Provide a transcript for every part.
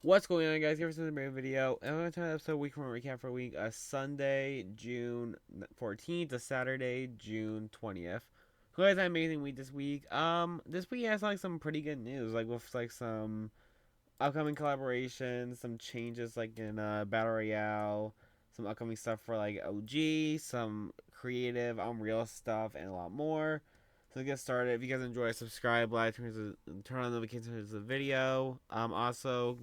What's going on, guys? Here's another brand video. And I'm going to try an episode Weekly Fortnite Recap for a week, Sunday, June 14th to Saturday, June 20th. Who has an amazing week this week? This week has like some pretty good news, like with like some upcoming collaborations, some changes like in Battle Royale, some upcoming stuff for like OG, some creative Unreal stuff, and a lot more. So let's get started. If you guys enjoy, subscribe, like, turn on notifications to the video. Also,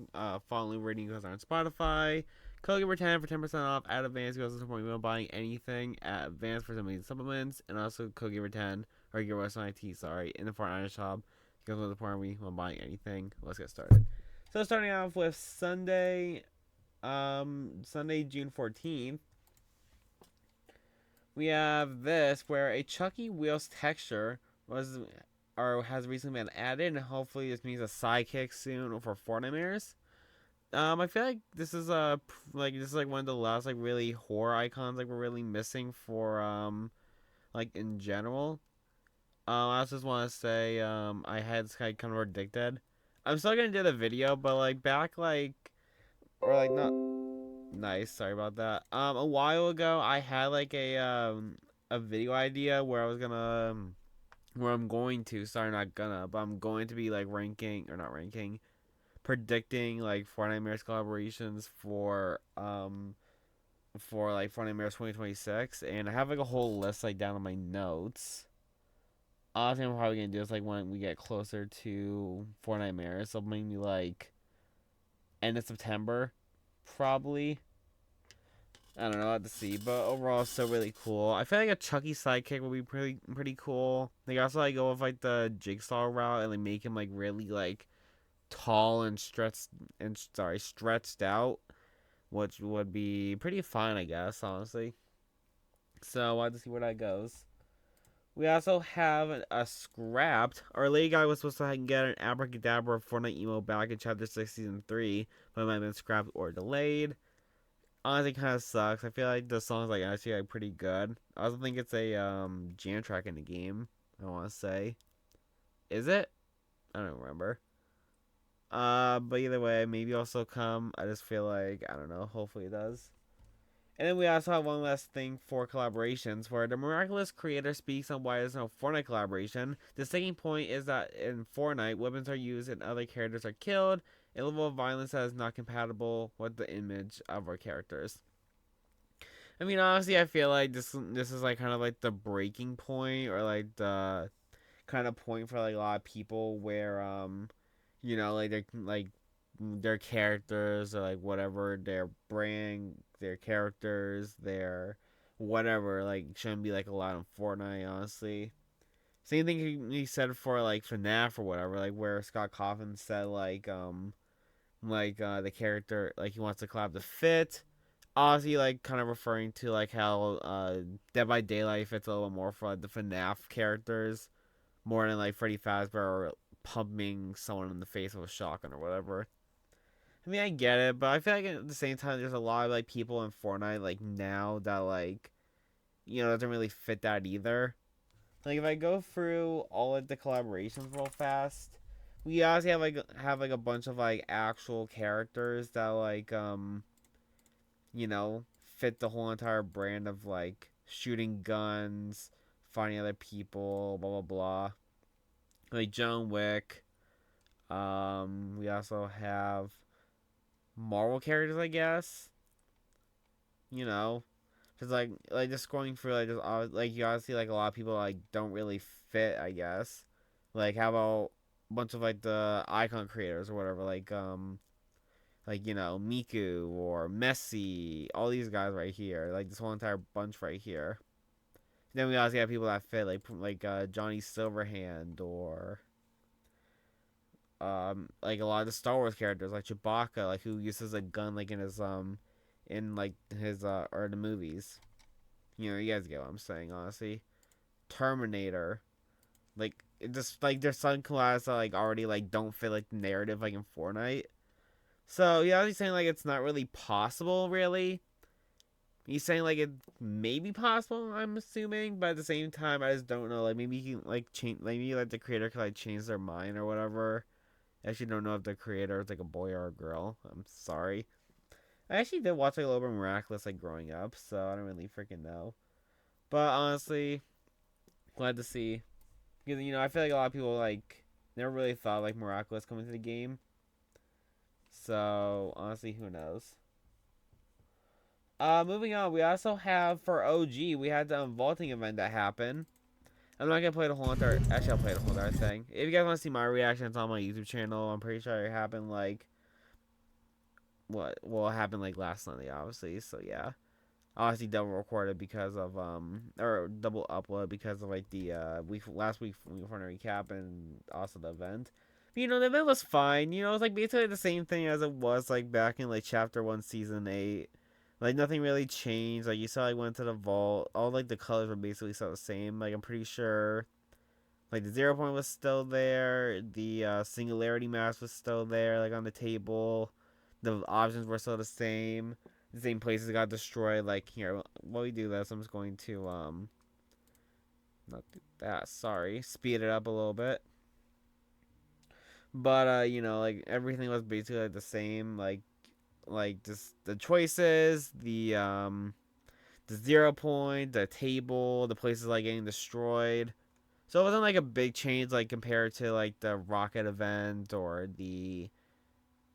follow rating goes on Spotify. Code Gaber10 for 10% off at Advance. You also support me when buying anything at Advance for some of these supplements, and also Code Gaber10 or Gaber IT, sorry, in the Fortnite shop. You guys want to support me when buying anything. Let's get started. So starting off with Sunday, June 14th, we have this where a Chucky Wheels texture was or has recently been added, and hopefully this means a sidekick soon for Fortnite. I feel like this is one of the last like really horror icons like we're really missing for like in general. I also just want to say I had kind of addicted. I'm still gonna do the video, but like back like or like not nice. Sorry about that. A while ago, I had like a video idea where I was gonna where I'm going to sorry not gonna but I'm going to be like ranking or not ranking predicting like Fortnite collaborations for like Fortnite 2026, and I have like a whole list like down on my notes. Honestly, I'm probably gonna do this like when we get closer to Fortnite, so maybe like end of September, probably. I don't know, I'll have to see. But overall, it's still really cool. I feel like a Chucky sidekick would be pretty cool. They also like go with like the Jigsaw route and like make him like really like tall and stretched out, which would be pretty fun, I guess, honestly. So we'll have to see where that goes. We also have a scrapped. Our lady guy was supposed to get an Abracadabra Fortnite emo back in Chapter 6 Season 3, but it might have been scrapped or delayed. Honestly, kind of sucks. I feel like the song's like actually like pretty good. I also think it's a jam track in the game. I want to say, is it? I don't remember. But either way, maybe also come. I just feel like I don't know. Hopefully it does. And then we also have one last thing for collaborations, where the miraculous creator speaks on why there's no Fortnite collaboration. The sticking point is that in Fortnite, weapons are used and other characters are killed. A level of violence that is not compatible with the image of our characters. I mean, honestly, I feel like this is like kind of like the breaking point, or like the kind of point for like a lot of people where like their characters or like whatever their brand, their characters, their whatever like shouldn't be like allowed in Fortnite. Honestly, same thing he said for like FNAF or whatever, like where Scott Coffin said the character like he wants to collab the fit. Honestly, like kind of referring to like how Dead by Daylight fits a little bit more for like the FNAF characters more than like Freddy Fazbear pumping someone in the face with a shotgun or whatever. I mean, I get it, but I feel like at the same time, there's a lot of like people in Fortnite like now that like doesn't really fit that either. Like if I go through all of the collaborations real fast, we obviously have like a bunch of like actual characters that like you know fit the whole entire brand of like shooting guns, fighting other people, blah blah blah. Like John Wick. We also have Marvel characters, I guess. You know, because like just going through like just like you obviously like a lot of people like don't really fit, I guess. Like how about a bunch of like the icon creators or whatever, like Miku or Messi, all these guys right here, like this whole entire bunch right here. Then we also have people that fit like Johnny Silverhand or like a lot of the Star Wars characters like Chewbacca, like who uses a gun like in like his or the movies. You guys get what I'm saying, honestly. Terminator, like it just like there's some collabs that like already like don't fit like the narrative like in Fortnite. So yeah, he's saying like it's not really possible, really. He's saying like it may be possible, I'm assuming, but at the same time, I just don't know. Like maybe he can like change, like maybe like the creator could like change their mind or whatever, I actually don't know if the creator is like a boy or a girl. I'm sorry. I actually did watch like a little bit of Miraculous like growing up, so I don't really freaking know. But honestly, glad to see because I feel like a lot of people like never really thought like Miraculous coming to the game. So honestly, who knows? Moving on, we also have for OG, we had the vaulting event that happened. I'm not gonna play the whole entire. Actually, I'll play the whole entire thing. If you guys want to see my reactions on my YouTube channel, I'm pretty sure it happened like what? Well, it happened like last Sunday, obviously. So yeah, obviously double recorded because of or double upload because of like the last week Weekly Fortnite Recap and also the event. But, the event was fine. It was like basically the same thing as it was like back in like Chapter 1, Season 8. Like nothing really changed. Like you saw, I went to the vault. All like the colors were basically still the same. Like I'm pretty sure like the 0 point was still there. The singularity mask was still there, like on the table. The options were still the same. The same places got destroyed. Like here, while we do this, I'm just going to not do that. Sorry, speed it up a little bit. But like everything was basically like the same. Like just the choices, the 0 point, the table, the places like getting destroyed. So it wasn't like a big change like compared to like the rocket event or the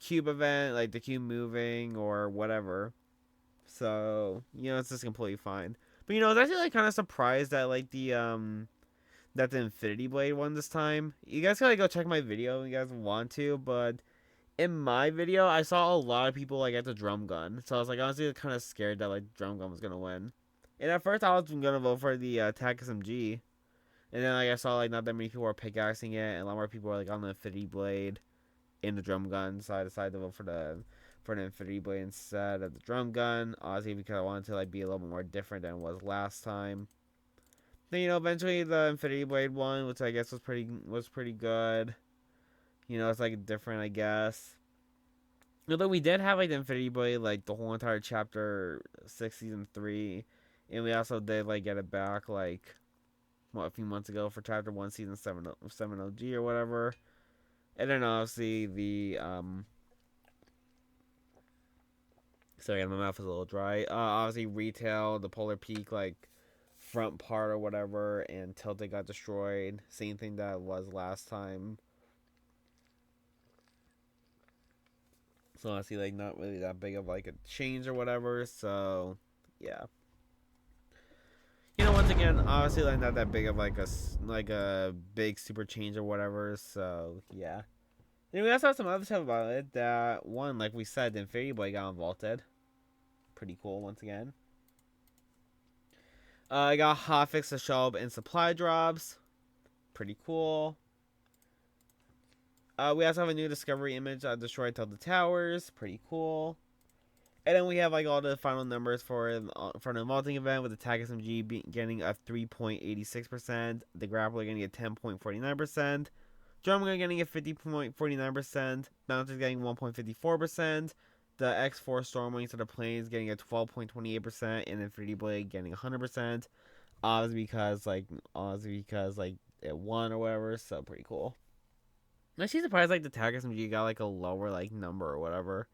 cube event, like the cube moving or whatever. So, it's just completely fine. But I was actually like kind of surprised that like the Infinity Blade won this time. You guys gotta go check my video if you guys want to, but in my video I saw a lot of people like at the drum gun. So I was like honestly kind of scared that like drum gun was gonna win. And at first I was gonna vote for the attack SMG. And then like I saw like not that many people were pickaxing it, and a lot more people were like on the Infinity Blade in the drum gun. So I decided to vote for the Infinity Blade instead of the drum gun. Obviously because I wanted to like be a little bit more different than it was last time. Then eventually the Infinity Blade won, which I guess was pretty good. It's like different I guess. Although we did have like the Infinity Blade like the whole entire chapter 6 season 3, and we also did like get it back like a few months ago for chapter 1 season 7 OG or whatever. And then obviously the sorry, my mouth is a little dry. Obviously retail, the Polar Peak like front part or whatever, and Tilted got destroyed. Same thing that was last time. So honestly, like not really that big of like a change or whatever. So yeah. Once again, obviously like not that big of like a big super change or whatever. So yeah. Then we also have some other stuff about it. That one, like we said, the Infinity Boy got vaulted. Pretty cool once again. I got hotfix to show up in supply drops. Pretty cool. We also have a new discovery image that destroyed Tilted Towers. Pretty cool. And then we have like all the final numbers for the vaulting event with the tag SMG getting a 3.86%, the grappler getting a 10.49%, Drumgun getting a 50.49%, Bouncer's getting 1.54%, the X4 Stormwings to the planes getting a 12.28%, and Infinity Blade getting 100%. Obviously because like it won or whatever, so pretty cool. I'm actually surprised like the tag SMG got like a lower like number or whatever.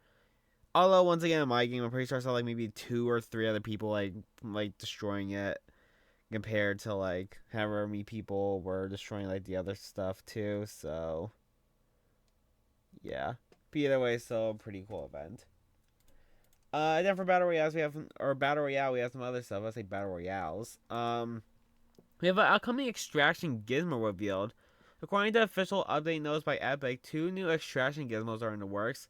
Although once again in my game, I'm pretty sure I saw like maybe 2 or 3 other people like destroying it, compared to like however many people were destroying like the other stuff too. So yeah, but either way, so pretty cool event. And then for battle royales we have some other stuff. Let's say battle royales. We have an upcoming extraction gizmo revealed. According to official update notes by Epic, 2 new extraction gizmos are in the works.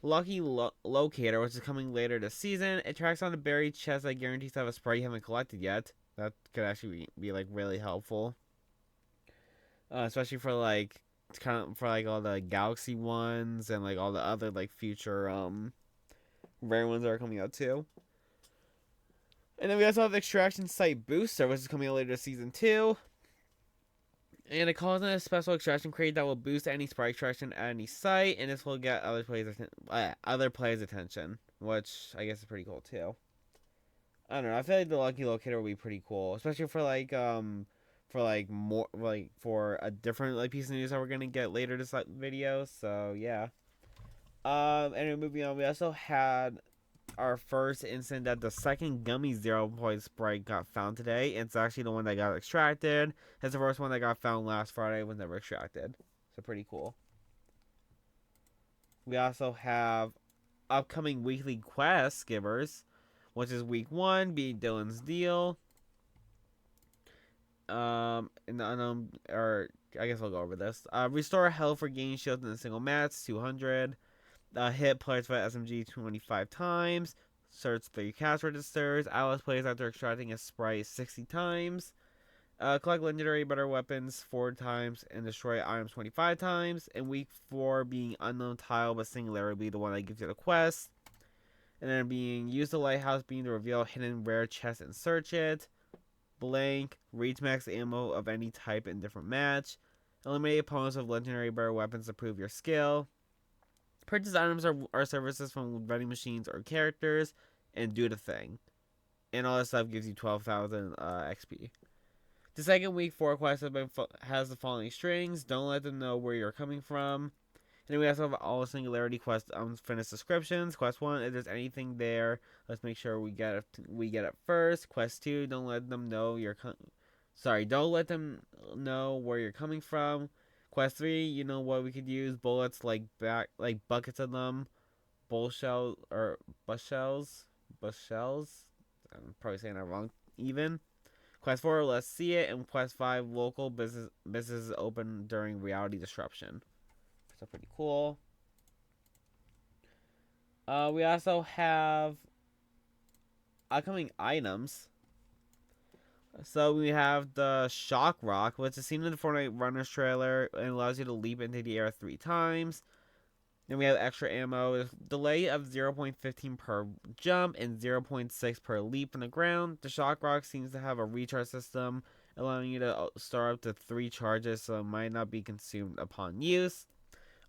Lucky Locator, which is coming later this season. It tracks on a buried chest that guarantees to have a Sprite you haven't collected yet. That could actually be like really helpful, especially for like all the Galaxy ones and like all the other like future rare ones that are coming out too. And then we also have the Extraction Site Booster, which is coming out later this season too. And it calls in a special extraction crate that will boost any Sprite extraction at any site, and this will get other players' attention, which I guess is pretty cool too. I don't know. I feel like the Lucky Locator will be pretty cool, especially for like for like more like for a different like piece of news that we're gonna get later this video. So yeah. And moving on, we also had our first incident that the second gummy 0 point Sprite got found today. It's actually the one that got extracted. It's the first one that got found last Friday, was never extracted. So pretty cool. We also have upcoming weekly quest givers, which is week 1 being Dylan's deal. And the unknown, or I guess I'll go over this. Restore health for gaining shield in a single match, 200. Hit players for SMG 25 times. Search 3 cash registers. Alice plays after extracting a Sprite 60 times. Collect legendary better weapons 4 times and destroy items 25 times. And week 4 being unknown tile but singular will be the one that gives you the quest. And then being use the lighthouse beam to reveal hidden rare chests and search it. Blank, reach max ammo of any type in different match. Eliminate opponents with legendary better weapons to prove your skill. Purchase items or services from vending machines or characters, and do the thing. And all that stuff gives you 12,000 XP. The second week 4 quest has the following strings. Don't let them know where you're coming from. And then we also have all singularity quest unfinished descriptions. Quest 1, if there's anything there, let's make sure we get it first. Quest 2, don't let them know don't let them know where you're coming from. Quest 3, you know what we could use? Bullets like buckets of them. Bull shells or bus shells. I'm probably saying that wrong. Even. Quest 4, let's see it. And Quest 5, local businesses open during reality disruption. So pretty cool. We also have upcoming items. So we have the Shock Rock, which is seen in the Fortnite Runners trailer and allows you to leap into the air 3 times. Then we have extra ammo, delay of 0.15 per jump and 0.6 per leap from the ground. The Shock Rock seems to have a recharge system, allowing you to start up to 3 charges, so it might not be consumed upon use.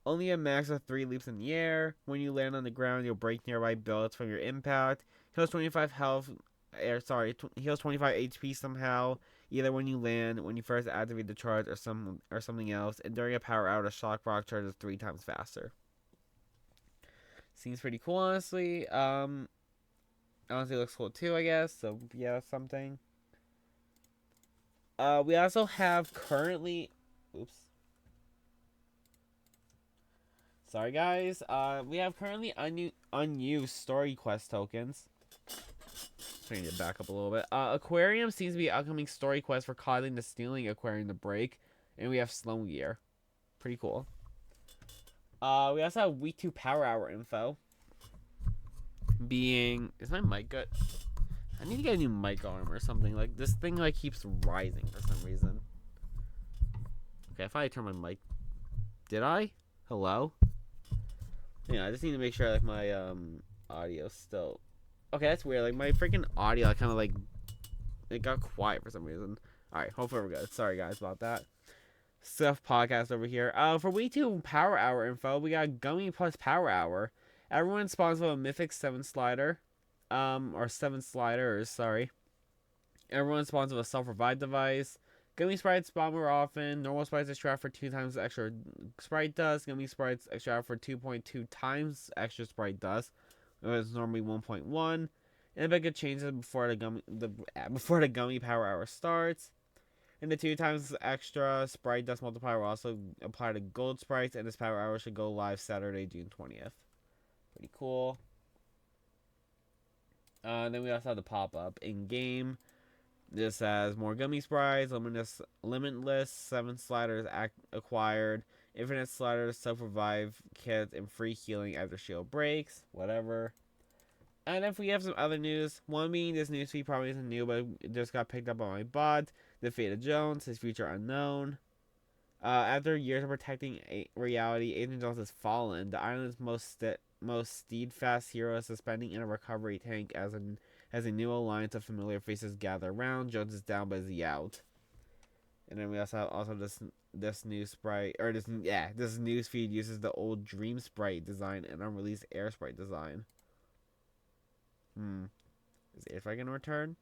Only a max of 3 leaps in the air. When you land on the ground, you'll break nearby bullets from your impact. Heals 25 health. Heals 25 HP somehow. Either when you land, when you first activate the charge, or something else. And during a power out, a shock rock charges 3 times faster. Seems pretty cool, honestly. Honestly, looks cool too, I guess. So yeah, that's something. We also have currently. Oops. Sorry, guys. We have currently unused story quest tokens. I need to back up a little bit. Aquarium seems to be an upcoming story quest for causing the stealing aquarium to break. And we have Sloan Gear. Pretty cool. We also have week 2 power hour info. Is my mic good? I need to get a new mic arm or something. Like, this thing, like, keeps rising for some reason. Okay, I finally turned my mic. Did I? Hello? Yeah, I just need to make sure, like, my, audio's still... Okay, that's weird. Like, my freaking audio, I kind of, like... It got quiet for some reason. Alright, hopefully we're good. Sorry, guys, about that. Stuff podcast over here. For week 2 power hour info, we got Gummy plus power hour. Everyone spawns with a mythic 7 slider. Or 7 sliders, sorry. Everyone spawns with a self-revive device. Gummy sprites spawn more often. Normal sprites extract for 2 times the extra sprite dust. Gummy sprites extract for 2.2 times extra sprite dust. It was normally 1.1. And a bit changes before the gummy power hour starts. And the 2 times extra sprite dust multiplier will also apply to gold sprites, and this power hour should go live Saturday, June 20th. Pretty cool. Then we also have the pop-up in-game. This has more gummy sprites, limitless 7 sliders acquired, infinite sliders, self-revive kits, and free healing after shield breaks. Whatever. And if we have some other news, one being this newsfeed probably isn't new, but it just got picked up on my bot. The fate of Jones, his future unknown. After years of protecting reality, Agent Jones has fallen. The island's most steadfast hero is suspending in a recovery tank as a new alliance of familiar faces gather around. Jones is down, but is he out? And then we also have this new sprite, or this news feed uses the old Dream Sprite design and unreleased Air Sprite design. Is Air Sprite gonna return?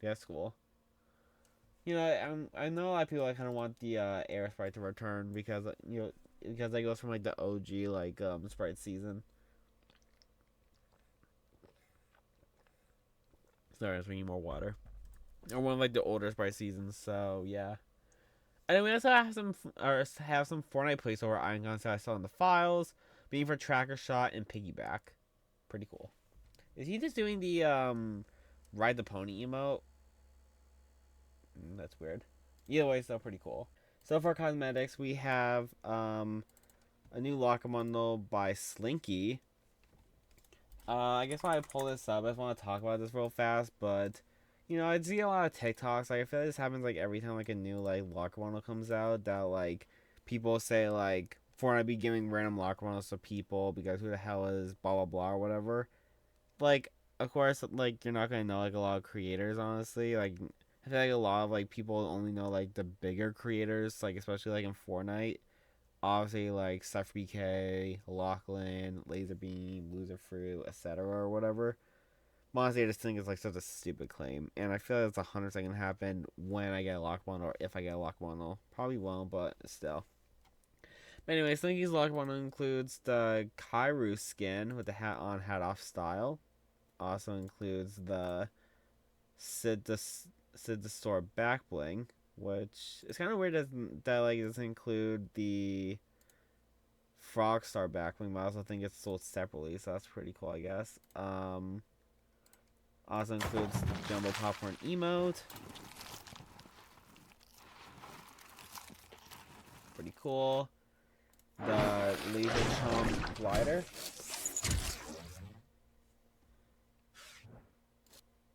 Yeah, that's cool. I know a lot of people kind of want the Air Sprite to return because because that goes from like the OG Sprite season. Sorry, I was drinking more water. Or one of like the older Sprite seasons. So yeah. And then we also have some Fortnite placeholder icons that I saw in the files, being for Tracker Shot and Piggyback. Pretty cool. Is he just doing the ride the pony emote? That's weird. Either way, still pretty cool. So for cosmetics, we have a new locker bundle by Slinky. I guess while I pull this up, I just want to talk about this real fast, but I see a lot of TikToks. Like I feel like this happens like every time like a new like locker bundle comes out that like people say like Fortnite be giving random locker bundles to people because who the hell is blah blah blah or whatever. Like of course like you're not gonna know like a lot of creators honestly. Like I feel like a lot of like people only know like the bigger creators, like especially like in Fortnite. Obviously like Cypher BK, Lachlan, Laserbeam, Loserfruit, etc. or whatever. Honestly, I just think it's like such a stupid claim, and I feel like it's 100% gonna happen when I get a lock bundle or if I get a lock bundle. Probably won't, but still. But anyway, Slinky's lock bundle includes the Kairu skin with the hat on, hat off style. Also includes the Sid the Store back bling, which is kind of weird that like doesn't include the Frogstar back bling, but I also think it's sold separately, so that's pretty cool, I guess. Also includes the Jumbo Popcorn emote. Pretty cool. The Laser Charm glider.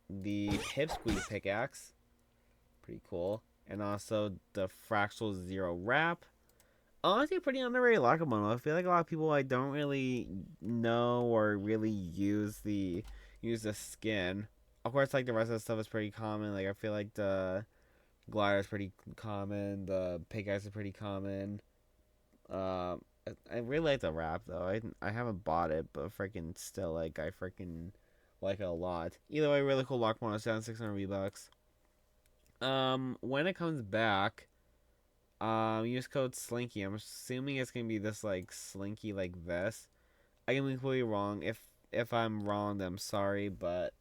The Pipsqueak pickaxe. Pretty cool. And also the Fractal Zero wrap. Honestly, pretty underrated locker bundle. I feel like a lot of people like don't really know or really use the skin. Of course, like the rest of the stuff is pretty common. Like I feel like the glider is pretty common. The pickaxe is pretty common. I really like the wrap though. I haven't bought it, but freaking still like I freaking like it a lot. Either way, really cool lock bonus down 600 V-Bucks. When it comes back, use code Slinky. I'm assuming it's gonna be this like Slinky like this. I can be completely wrong. If I'm wrong, then I'm sorry, but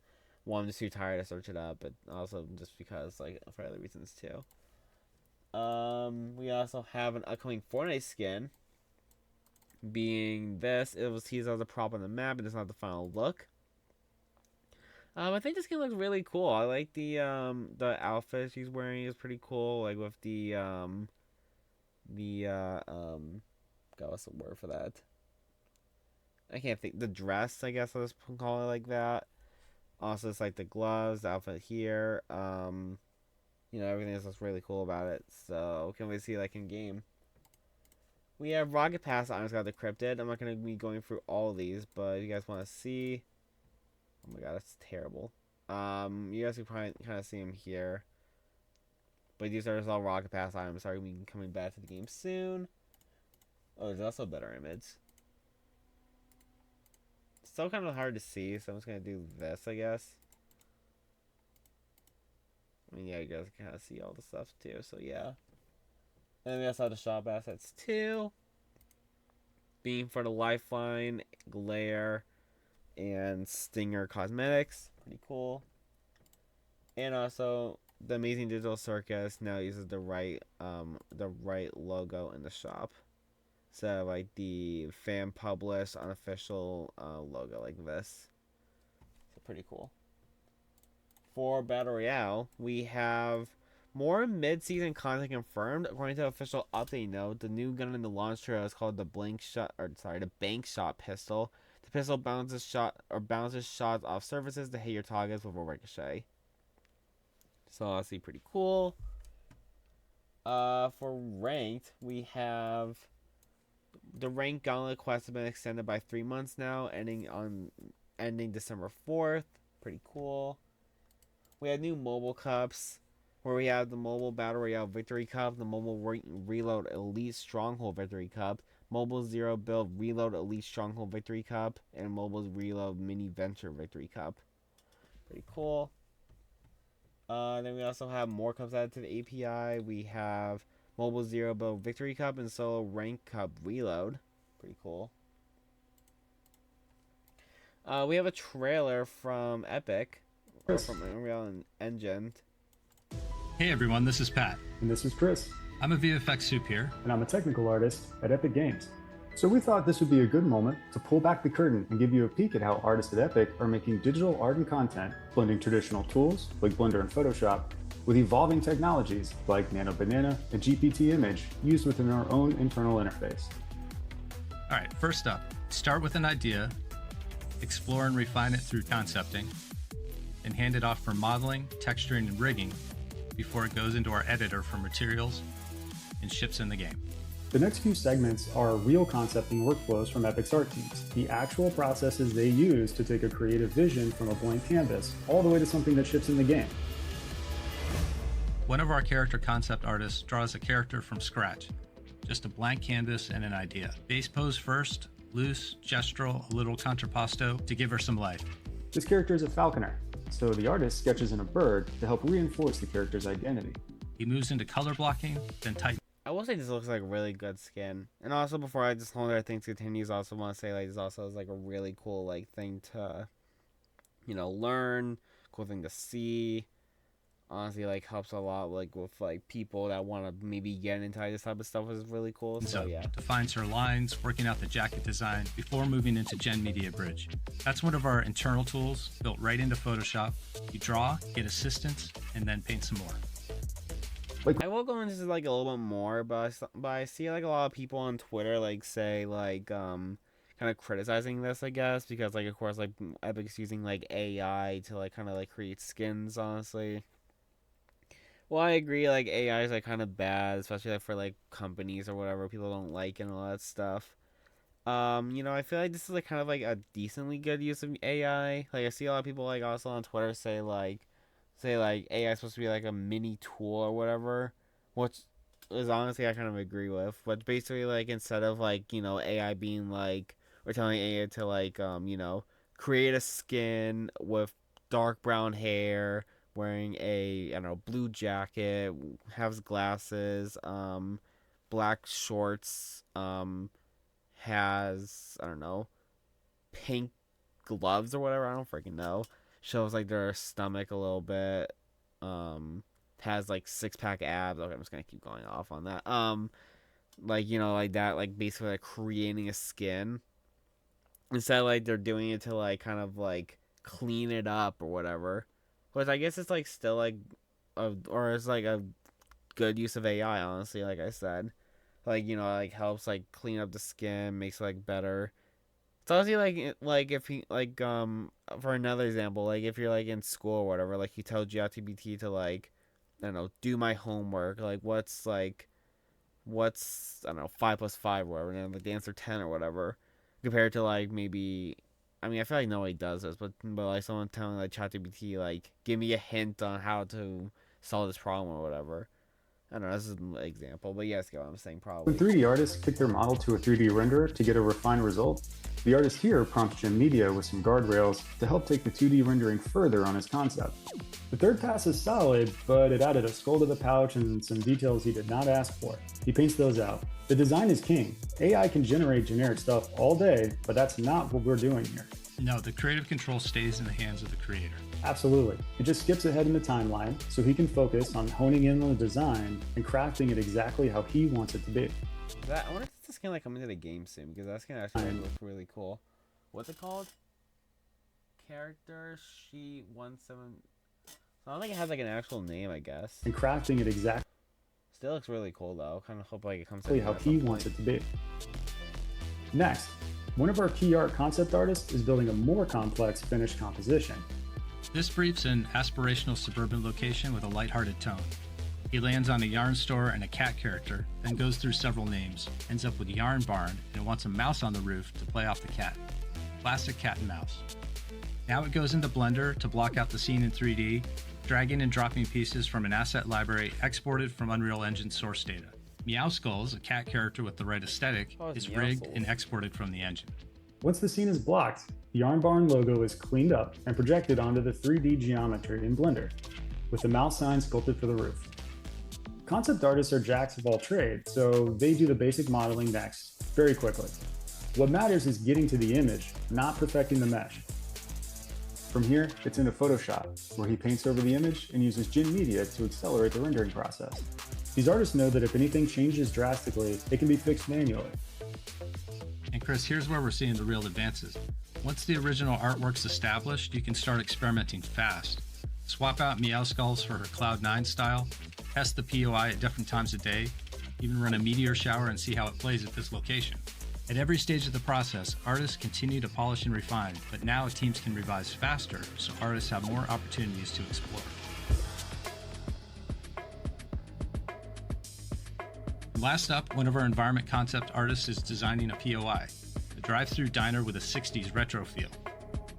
one, I'm just too tired to search it up, but also just because like for other reasons too. We also have an upcoming Fortnite skin. Being this, it was teased as a prop on the map, and it's not the final look. I think this skin looks really cool. I like the outfit she's wearing is pretty cool. Like with God, what's the word for that? I can't think. The dress, I guess I'll just call it like that. Also, it's like the gloves, the outfit here. Everything else looks really cool about it. So can't wait to see like in game. We have Rocket Pass items got decrypted. I'm not going to be going through all of these, but if you guys want to see... Oh my god, that's terrible. You guys can probably kind of see them here. But these are just all Rocket Pass items. Sorry, we coming back to the game soon. Oh, there's also a better image. Still kind of hard to see, so I'm just going to do this, I guess. I mean, yeah, you guys can kind of see all the stuff too, so yeah. And then we also have the shop assets too. Being for the Lifeline, Glare, and Stinger cosmetics. Pretty cool. And also the Amazing Digital Circus now uses the right logo in the shop. So like the fan published unofficial logo like this. So pretty cool. For Battle Royale, we have more mid-season content confirmed. According to the official update note, the new gun in the launch trailer is called the Bank Shot pistol. The pistol bounces shots off surfaces to hit your targets with a ricochet. So obviously pretty cool. For ranked, we have the ranked gauntlet quest has been extended by 3 months now, ending December 4th. Pretty cool. We have new mobile cups, where we have the Mobile Battle Royale Victory Cup, the Mobile Reload Elite Stronghold Victory Cup, Mobile Zero Build Reload Elite Stronghold Victory Cup, and Mobile Reload Mini Venture Victory Cup. Pretty cool. Then we also have more cups added to the API. We have Mobile Zero Build Victory Cup and Solo Rank Cup Reload. Pretty cool. We have a trailer from Epic, from Unreal Engine. Hey everyone, this is Pat. And this is Chris. I'm a VFX soup here. And I'm a technical artist at Epic Games. So we thought this would be a good moment to pull back the curtain and give you a peek at how artists at Epic are making digital art and content, blending traditional tools like Blender and Photoshop with evolving technologies like Nano Banana and GPT Image used within our own internal interface. All right, first up, start with an idea, explore and refine it through concepting, and hand it off for modeling, texturing, and rigging before it goes into our editor for materials and ships in the game. The next few segments are real concepting workflows from Epic's art teams, the actual processes they use to take a creative vision from a blank canvas all the way to something that ships in the game. One of our character concept artists draws a character from scratch, just a blank canvas and an idea. Base pose first, loose, gestural, a little contrapposto to give her some life. This character is a falconer, so the artist sketches in a bird to help reinforce the character's identity. He moves into color blocking, then tight. I will say this looks like a really good skin. And also, before I just hold other things continues, I also want to say like this also is like a really cool like thing to, learn, cool thing to see. Honestly, like helps a lot like with like people that want to maybe get into this type of stuff is really cool. So yeah, defines her lines, working out the jacket design before moving into Gen Media Bridge. That's one of our internal tools built right into Photoshop. You draw, get assistance, and then paint some more. I will go into like a little bit more, but I see like a lot of people on Twitter like say like kind of criticizing this, I guess, because like of course like Epic's using like AI to like kind of like create skins. Honestly, well, I agree like AI is like kind of bad, especially like for like companies or whatever people don't like and all that stuff. I feel like this is like kind of like a decently good use of AI. Like I see a lot of people like also on Twitter say like AI is supposed to be like a mini tool or whatever, which is honestly I kind of agree with. But basically like instead of like, AI being like, we're telling AI to like, create a skin with dark brown hair, wearing a, blue jacket, has glasses, black shorts, has, pink gloves or whatever, I don't freaking know. Shows like their stomach a little bit, has like 6-pack abs. Okay, I'm just gonna keep going off on that. Like that, like basically like creating a skin instead of like they're doing it to like kind of like clean it up or whatever. Which I guess it's like still like or it's like a good use of AI, honestly, like I said. Like, like helps like clean up the skin, makes it like better. It's honestly like if he like for another example, like if you're like in school or whatever, like you tell ChatGPT to like, I don't know, do my homework, like what's 5 plus 5 or whatever, and then like the answer 10 or whatever, compared to like maybe, I mean I feel like nobody does this, but like someone telling like ChatGPT like give me a hint on how to solve this problem or whatever. I don't know, this is an example, but yes, go on, I'm saying probably. When 3D artists kick their model to a 3D renderer to get a refined result, the artist here prompts Gen Media with some guardrails to help take the 2D rendering further on his concept. The third pass is solid, but it added a skull to the pouch and some details he did not ask for. He paints those out. The design is king. AI can generate generic stuff all day, but that's not what we're doing here. No, the creative control stays in the hands of the creator. Absolutely. It just skips ahead in the timeline so he can focus on honing in on the design and crafting it exactly how he wants it to be. I wonder if this can like come into the game soon, because that's gonna actually look really cool. What's it called? Character sheet 17. I don't think it has like an actual name, I guess. And crafting it exactly. Still looks really cool though. Kind of hope like it comes to how he wants it to be. Next, one of our key art concept artists is building a more complex finished composition. This briefs an aspirational suburban location with a lighthearted tone. He lands on a yarn store and a cat character, then goes through several names, ends up with Yarn Barn, and wants a mouse on the roof to play off the cat. Classic cat and mouse. Now it goes into Blender to block out the scene in 3D, dragging and dropping pieces from an asset library exported from Unreal Engine source data. Meow Skulls, a cat character with the right aesthetic, is rigged and exported from the engine. Once the scene is blocked, the Yarn Barn logo is cleaned up and projected onto the 3D geometry in Blender. with the mouse sign sculpted for the roof. Concept artists are jacks of all trades, so they do the basic modeling next, very quickly. What matters is getting to the image, not perfecting the mesh. From here, it's into Photoshop, where he paints over the image and uses Gen Media to accelerate the rendering process. These artists know that if anything changes drastically, it can be fixed manually. And Chris, here's where we're seeing the real advances. Once the original artwork's established, you can start experimenting fast. Swap out Meow Skulls for her Cloud9 style, test the POI at different times a day, even run a meteor shower and see how it plays at this location. At every stage of the process, artists continue to polish and refine, but now teams can revise faster, so artists have more opportunities to explore. Last up, one of our environment concept artists is designing a POI, a drive-through diner with a 60s retro feel.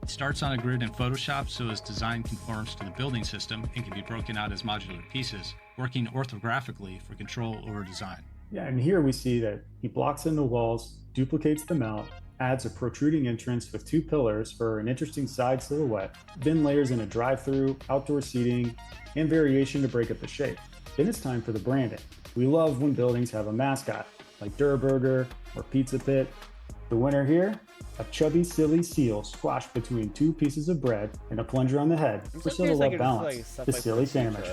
It starts on a grid in Photoshop so his design conforms to the building system and can be broken out as modular pieces, working orthographically for control over design. Yeah, and here we see that he blocks in the walls, duplicates the mount, adds a protruding entrance with 2 pillars for an interesting side silhouette, then layers in a drive-through, outdoor seating, and variation to break up the shape. Then it's time for the branding. We love when buildings have a mascot, like Durburger or Pizza Pit. The winner here, a chubby, silly seal squashed between 2 pieces of bread and a plunger on the head for silhouette balance. The silly sandwich.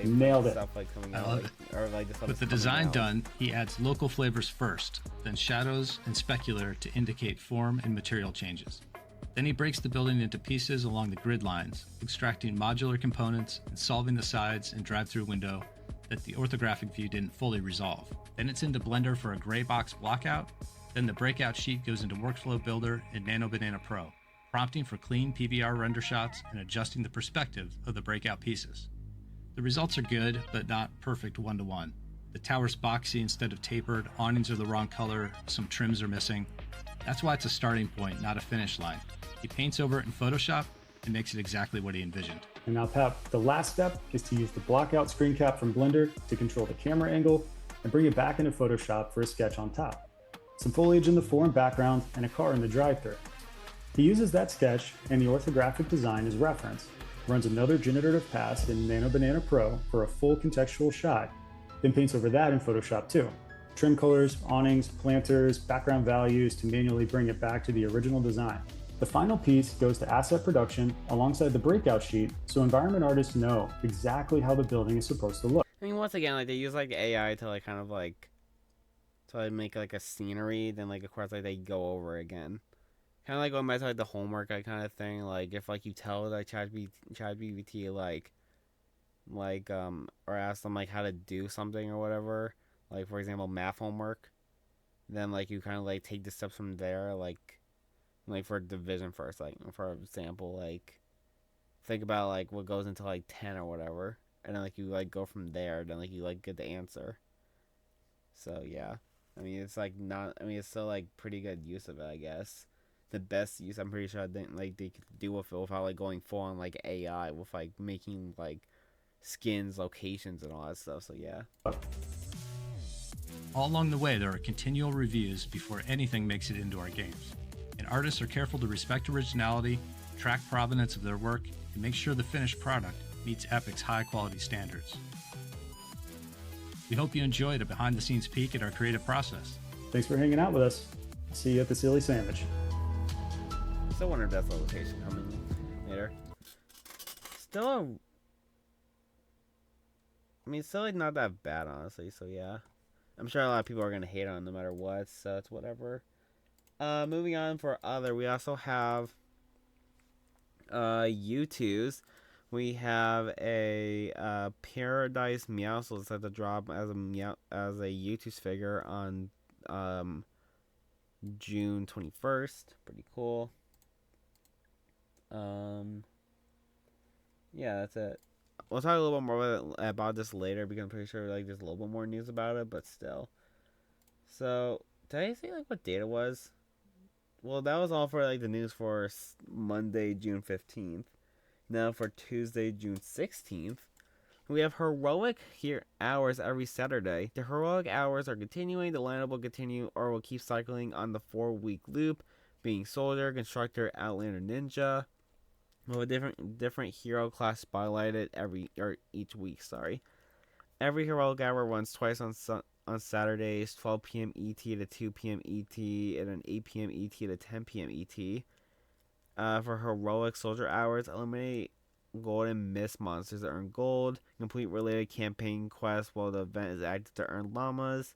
Nailed it. I love it. With the design done, he adds local flavors first, then shadows and specular to indicate form and material changes. Then he breaks the building into pieces along the grid lines, extracting modular components and solving the sides and drive-through window that the orthographic view didn't fully resolve. Then it's into Blender for a gray box blockout. Then the breakout sheet goes into Workflow Builder in Nano Banana Pro, prompting for clean PBR render shots and adjusting the perspective of the breakout pieces. The results are good, but not perfect one-to-one. The tower's boxy instead of tapered, awnings are the wrong color, some trims are missing. That's why it's a starting point, not a finish line. He paints over it in Photoshop and makes it exactly what he envisioned. And now, Pep, the last step is to use the blockout screen cap from Blender to control the camera angle and bring it back into Photoshop for a sketch on top. Some foliage in the fore and background, and a car in the drive-thru. He uses that sketch and the orthographic design as reference, runs another generative pass in Nano Banana Pro for a full contextual shot, then paints over that in Photoshop too. Trim colors, awnings, planters, background values to manually bring it back to the original design. The final piece goes to asset production alongside the breakout sheet, so environment artists know exactly how the building is supposed to look. I mean, once again, like they use like AI to like kind of like to like make like a scenery, then like of course like they go over again. Kind of like going back to like the homework like, kind of thing. Like if like you tell like ChatGPT or ask them like how to do something or whatever, like for example math homework, then like you kind of like take the steps from there, like for division first, like for example, like think about like what goes into like 10 or whatever, and then like you like go from there, then like you like get the answer. So yeah, I mean it's like not, I mean it's still like pretty good use of it, I guess. The best use I'm pretty sure they could do with it without like going full on like AI with like making like skins, locations, and all that stuff. So yeah. All along the way, there are continual reviews before anything makes it into our games. And artists are careful to respect originality, track provenance of their work, and make sure the finished product meets Epic's high-quality standards. We hope you enjoyed a behind-the-scenes peek at our creative process. Thanks for hanging out with us. See you at the Silly Sandwich. Still wonder if that's the location coming later. Still, I mean, still like not that bad, honestly. So yeah, I'm sure a lot of people are gonna hate on it no matter what. So it's whatever. Moving on for other, we also have U2s. We have a Paradise Meowscles set to drop as a U2's figure on June 21st. Pretty cool. Yeah, that's it. We'll talk a little bit more about this later because I'm pretty sure like there's a little bit more news about it, but still. So, did I say like what date it was? Well, that was all for like the news for Monday, June 15th. Now for Tuesday, June 16th, we have heroic hours every Saturday. The heroic hours are continuing. The lineup will continue or will keep cycling on the 4-week loop, being Soldier, Constructor, Outlander, Ninja. with a different hero class spotlighted each week. Sorry, every hero Gabber runs twice on Saturdays, 12 p.m. ET to 2 p.m. ET, and then 8 p.m. ET to 10 p.m. ET. For heroic soldier hours, eliminate gold and mist monsters to earn gold. Complete related campaign quests while the event is active to earn llamas.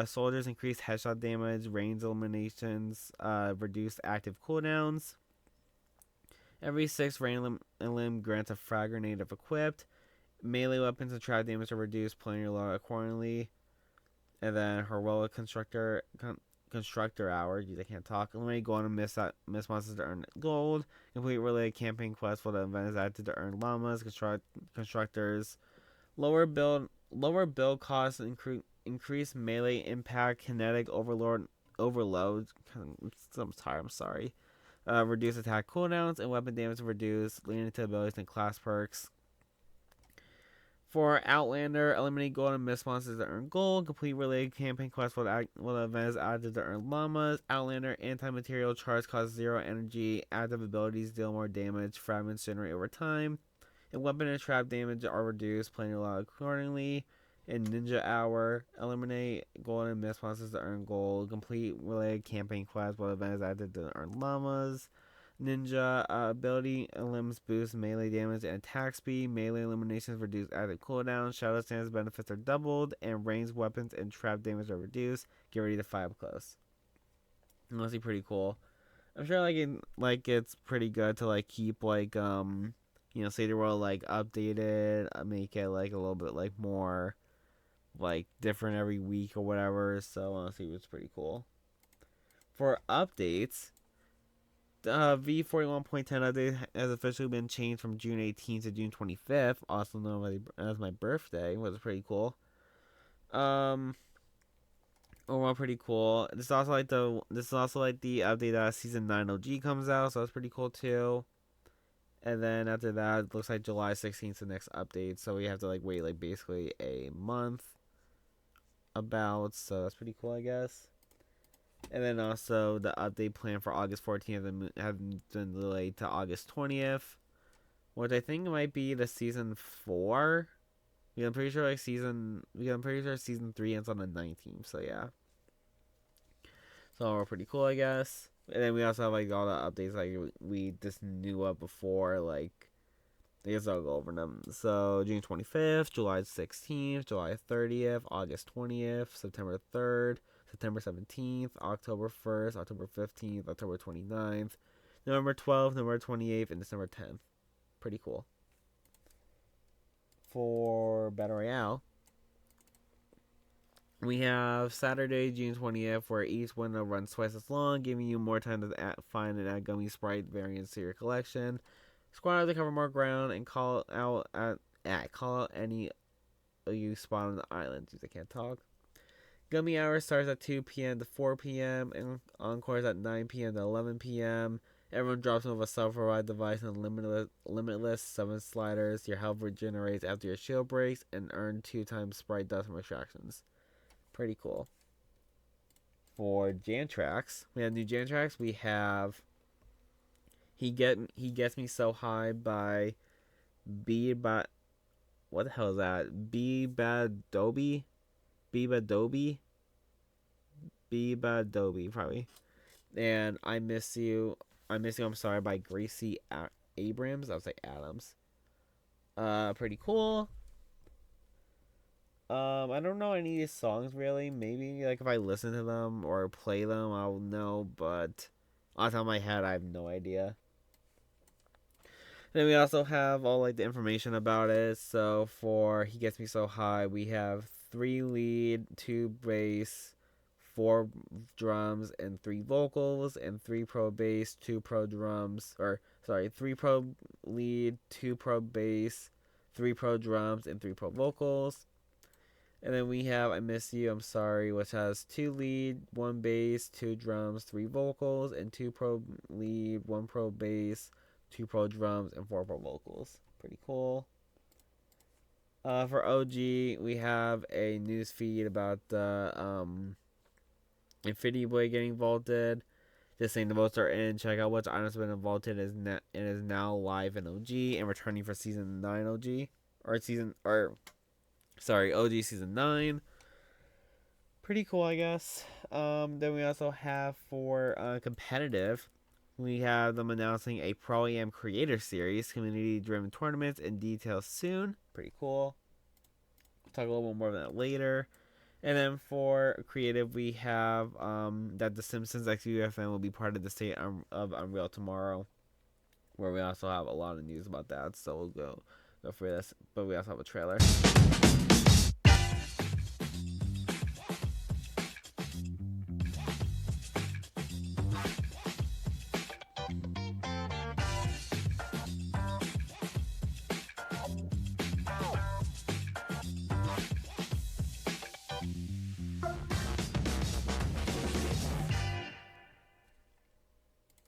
Soldiers increase headshot damage, range eliminations, reduced active cooldowns. Every 6 random elim grants a frag grenade if equipped. Melee weapons and trap damage are reduced, playing your load accordingly. And then heroic constructor hour. Geez, I can't talk. Eliminate gold and miss monsters to earn gold. Complete related campaign quests while the event is active to earn llamas. Constructors. Lower build costs. Increase melee impact. Kinetic overload. I'm tired. I'm sorry. Reduce attack cooldowns and weapon damage reduced, leading to abilities and class perks. For Outlander, eliminate gold and miss monsters to earn gold. Complete related campaign quests while the event is active to earn llamas. Outlander anti-material charge costs 0 energy. Active abilities deal more damage. Fragments generate over time. And weapon and trap damage are reduced, playing a lot accordingly. In Ninja Hour, eliminate gold and miss monsters to earn gold. Complete related campaign quests while the event is active to earn llamas. Ninja ability elims boost melee damage and attack speed. Melee eliminations reduce active cooldown. Shadow Stance benefits are doubled, and ranged weapons and trap damage are reduced. Get ready to fight up close. Honestly, pretty cool. I'm sure it's pretty good to keep Seder World updated, make it a little bit more different every week or whatever. So honestly, it's pretty cool. For updates, the V41.10 update has officially been changed from June 18th to June 25th, also known as my birthday, which is pretty cool. Overall pretty cool. This is also the update that season 9 OG comes out, so that's pretty cool too. And then after that, it looks like July 16th is the next update, so we have to wait basically a month about, so that's pretty cool, I guess. And then also the update plan for August 14th has been delayed to August 20th, which I think might be the season 4. I'm pretty sure season 3 ends on the 19th, so yeah. So we're pretty cool, I guess. And then we also have all the updates we just knew of before, I guess I'll go over them. So June 25th, July 16th, July 30th, August 20th, September 3rd, September 17th, October 1st, October 15th, October 29th, November 12th, November 28th, and December 10th. Pretty cool. For Battle Royale, we have Saturday, June 20th, where each window runs twice as long, giving you more time to find and add gummy Sprite variants to your collection. Squad out to cover more ground and call out any you spot on the island. Jeez, I can't talk. Gummy hour starts at 2 p.m. to 4 p.m. and encores at 9 p.m. to 11 p.m. Everyone drops in with a self-revive device and limitless 7 sliders. Your health regenerates after your shield breaks and earn 2 times Sprite dust from extractions. Pretty cool. For Jan tracks, we have new Jan tracks. We have He Gets Me So High by what the hell is that? Bebadobi, probably. And I Miss You, I'm Sorry by Gracie Abrams. I was like Adams. Pretty cool. I don't know any of these songs really. Maybe if I listen to them or play them, I'll know. But off the top of my head, I have no idea. Then we also have all the information about it. So for He Gets Me So High, we have 3 lead, 2 bass, 4 drums, and 3 vocals, and 3 pro bass, 2 pro drums, 3 pro lead, 2 pro bass, 3 pro drums, and 3 pro vocals. And then we have I Miss You, I'm Sorry, which has 2 lead, 1 bass, 2 drums, 3 vocals, and 2 pro lead, 1 pro bass, 2 pro drums, and 4 pro vocals. Pretty cool. For OG, we have a news feed about the Infinity Blade getting vaulted. Just saying the votes are in. Check out what's items been involved in and is now live in OG and returning for season 9 OG OG season 9. Pretty cool, I guess. Then we also have for competitive, we have them announcing a Pro Am Creator Series, community-driven tournaments, and details soon. Pretty cool. We'll talk a little bit more about that later. And then for creative, we have that the Simpsons Uefn will be part of the state of Unreal tomorrow, where we also have a lot of news about that. So we'll go for this. But we also have a trailer.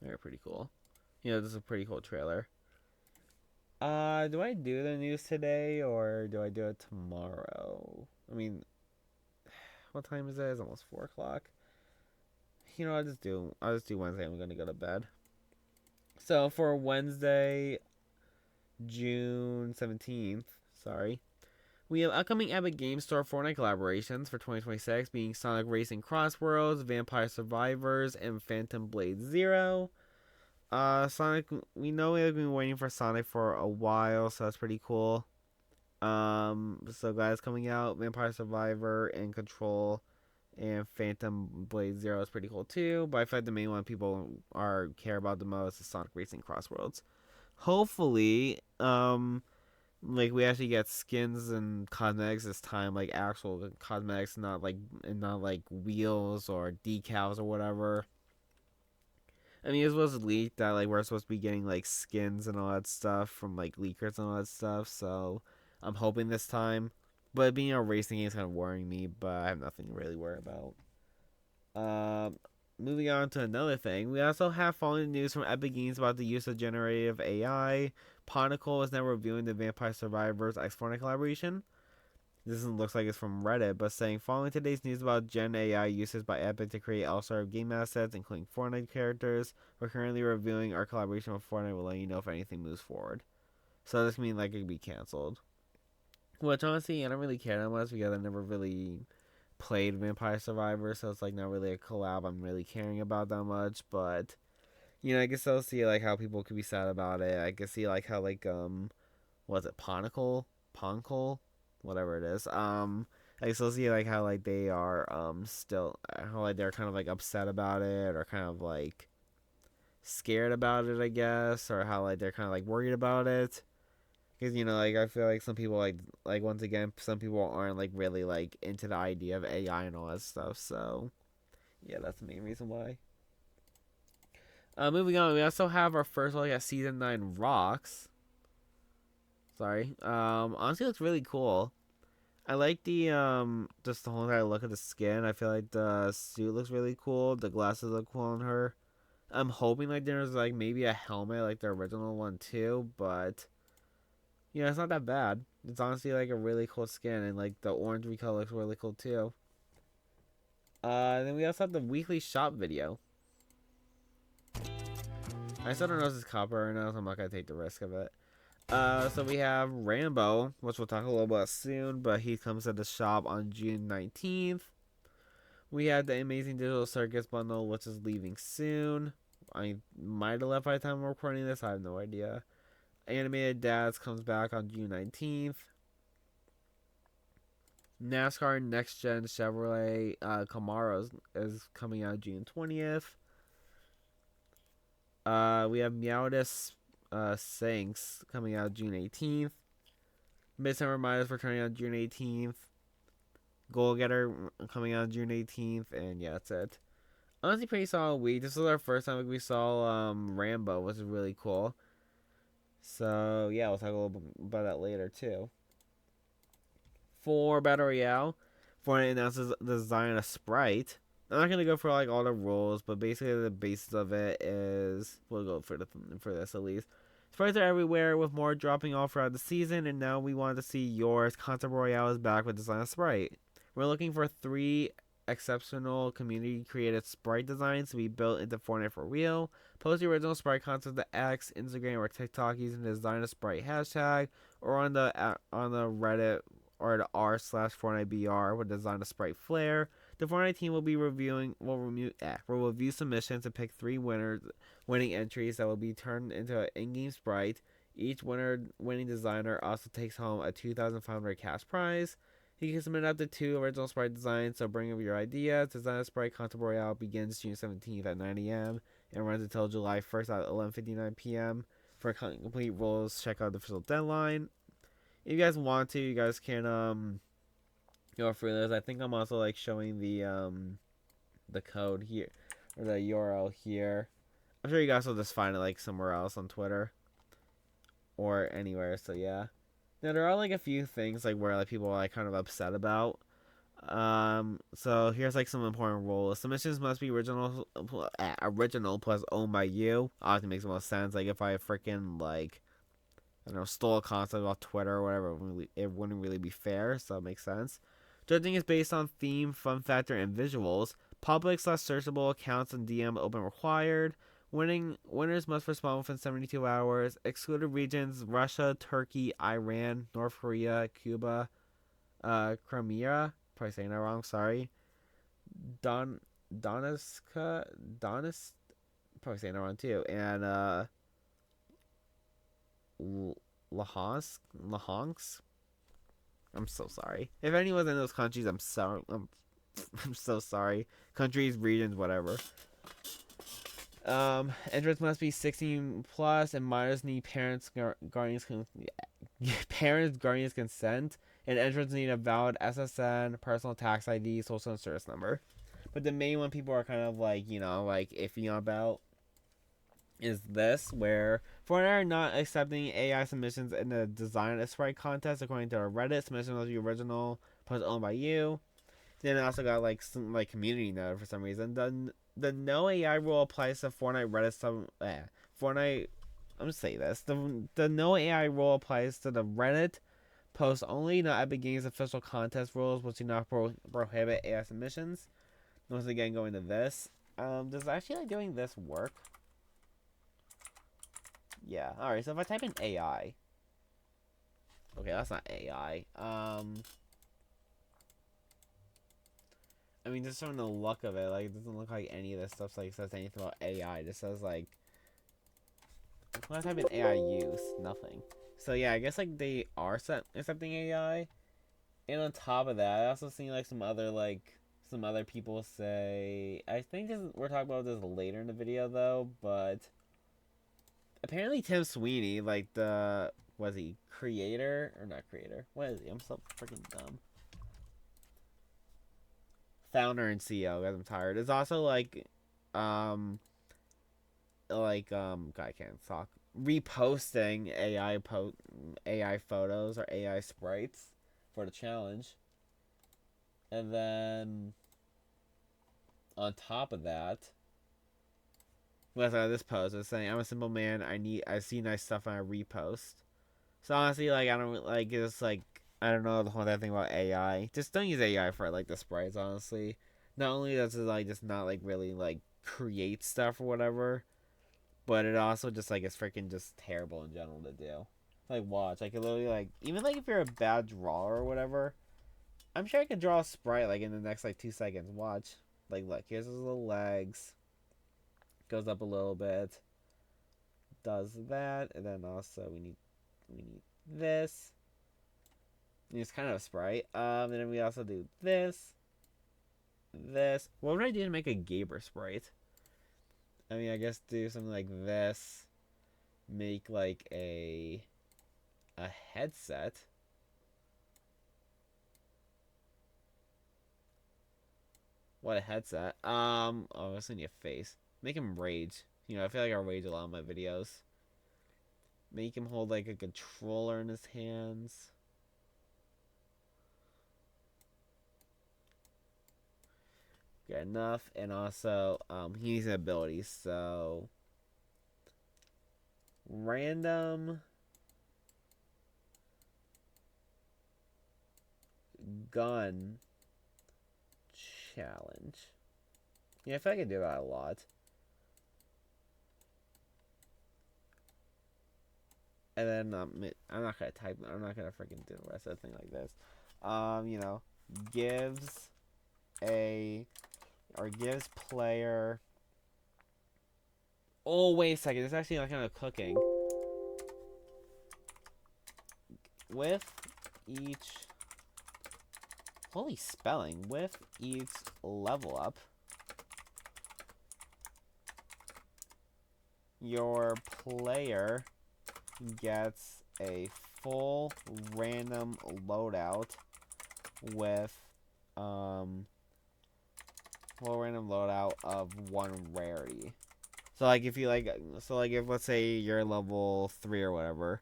They're pretty cool. This is a pretty cool trailer. Do I do the news today or do I do it tomorrow? I mean, what time is it? It's almost 4 o'clock. I'll just do Wednesday. I'm gonna go to bed. So for Wednesday, June 17th, we have upcoming Epic Games Store Fortnite collaborations for 2026 being Sonic Racing Crossworlds, Vampire Survivors, and Phantom Blade Zero. Sonic, we know we've been waiting for Sonic for a while, so that's pretty cool. So guys, coming out, Vampire Survivor and Control and Phantom Blade Zero is pretty cool too. But I feel like the main one people care about the most is Sonic Racing Crossworlds. Hopefully, we actually get skins and cosmetics this time, like actual cosmetics, not like wheels or decals or whatever. I mean, it was leaked that we're supposed to be getting skins and all that stuff from leakers and all that stuff. So I'm hoping this time. But being a racing game is kind of worrying me. But I have nothing to really worry about. Moving on to another thing, we also have following news from Epic Games about the use of generative AI. Ponicle is now reviewing the Vampire Survivors X Fortnite collaboration. This looks like it's from Reddit, but saying, following today's news about Gen AI uses by Epic to create all sort of game assets, including Fortnite characters, we're currently reviewing our collaboration with Fortnite. We'll let you know if anything moves forward. So this means it could be canceled. Which honestly, I don't really care that much because I never really played Vampire Survivors, so it's not really a collab I'm really caring about that much. But I guess I'll see how people could be sad about it. I can see how was it Ponicle? Whatever it is. I still see how they are still how they're kind of upset about it or kind of scared about it, I guess, or how they're kind of worried about it. Because I feel some people once again, some people aren't really into the idea of AI and all that stuff. So yeah, that's the main reason why. Moving on, we also have our first look at Season 9 Rocks. Honestly, it looks really cool. I like the just the whole entire look of the skin. I feel like the suit looks really cool. The glasses look cool on her. I'm hoping there's maybe a helmet like the original one too, but it's not that bad. It's honestly a really cool skin, and the orange recolor looks really cool too. Then we also have the weekly shop video. I still don't know if it's copyright or not, so I'm not gonna take the risk of it. So we have Rambo, which we'll talk a little about soon, but he comes to the shop on June 19th. We have the Amazing Digital Circus bundle, which is leaving soon. I might have left by the time I'm recording this, I have no idea. Animated Dads comes back on June 19th. NASCAR Next Gen Chevrolet Camaro is coming out June 20th. We have Meowdis Sinks coming out June 18th. Midsummer Midas returning on June 18th. Goal Getter coming out June 18th. And yeah, that's it. Honestly, pretty solid week. This was our first time we saw Rambo, which is really cool. So yeah, we'll talk a little bit about that later too. For Battle Royale, Fortnite announces the design of Sprite. I'm not gonna go for all the rules, but basically the basis of it is we'll go for this at least. Sprites are everywhere, with more dropping off throughout the season, and now we want to see yours. Concept Royale is back with design of Sprite. We're looking for 3 exceptional community created Sprite designs to be built into Fortnite for real. Post the original Sprite concept to X, Instagram, or TikTok using the design a Sprite hashtag, or on the Reddit or the r/FortniteBR with design a Sprite flare. The Fortnite team will review submissions and pick 3 winning entries that will be turned into an in-game Sprite. Each winning designer also takes home a 2,500 cash prize. You can submit up to 2 original Sprite designs, so bring up your ideas. Design a Sprite Content Royale begins June 17th at 9 a.m. and runs until July 1st at 11:59 p.m. For complete rules, check out the official deadline. If you guys want to, you guys can go through this. I think I'm also like showing the code here or the URL here. I'm sure you guys will just find it like somewhere else on Twitter or anywhere. So yeah. Now there are like a few things like where like people are like kind of upset about. So here's like some important rules. Submissions must be original plus owned by you. Obviously makes the most sense. Like if I freaking like I don't know stole a concept off Twitter or whatever, it wouldn't really be fair. So it makes sense. Judging is based on theme, fun factor, and visuals. Public/searchable accounts and DM open required. Winners must respond within 72 hours. Excluded regions: Russia, Turkey, Iran, North Korea, Cuba, Crimea. Probably saying that wrong. Sorry. Donetsk. Probably saying that wrong too. And Luhansk. I'm so sorry. If anyone's in those countries, I'm sorry. I'm so sorry. Countries, regions, whatever. Entrants must be 16 plus, and minors need guardians consent, and entrants need a valid SSN, personal tax ID, social insurance number. But the main one people are kind of like, like iffy about is this, where Fortnite are not accepting AI submissions in the design of Sprite contest according to our Reddit. Submission must be original, plus owned by you. Then it also got like some like community note for some reason. The no AI rule applies to Fortnite Reddit Fortnite. I'm gonna say this. The no AI rule applies to the Reddit post only, not Epic Games official contest rules, which do not prohibit AI submissions. Once again, going to this. Does actually like doing this work? Yeah. All right. So if I type in AI, okay, that's not AI. I mean, just from the look of it, like, it doesn't look like any of this stuff like says anything about AI. It just says like, when I type in AI use, nothing. So yeah, I guess like they are accepting AI, and on top of that, I also seen like some other people say. I think we're talking about this later in the video though, but apparently Tim Sweeney, like was he creator or not creator? What is he? I'm so freaking dumb. Founder and CEO, guys, I'm tired. It's also like God, I can't talk. Reposting AI photos or AI sprites for the challenge. And then on top of that, this post is saying, I'm a simple man, I see nice stuff and I repost. So honestly, like, I don't like it's like I don't know the whole thing about AI. Just don't use AI for like the sprites, honestly. Not only does it like just not like really like create stuff or whatever, but it also just like is freaking just terrible in general to do. Like watch, like it literally like even like if you're a bad drawer or whatever, I'm sure I could draw a sprite like in the next like 2 seconds. Watch. Like look, here's his little legs. Goes up a little bit. Does that, and then also we need this. It's kind of a sprite. And then we also do this. What would I do to make a Gaber sprite? I mean, I guess do something like this. Make like a headset. What a headset. Oh, I was gonna need a face. Make him rage. I feel like I rage a lot in my videos. Make him hold like a controller in his hands. Good enough. And also, he needs an ability, so random gun challenge. Yeah, I feel like I do that a lot. And then I'm not gonna type. I'm not gonna freaking do the rest of the thing like this. You know, gives gives player. Oh wait a second. It's actually not kind of cooking. With each. Holy spelling. With each level up, your player gets a full random loadout with of one rarity. So like if you if let's say you're level 3 or whatever,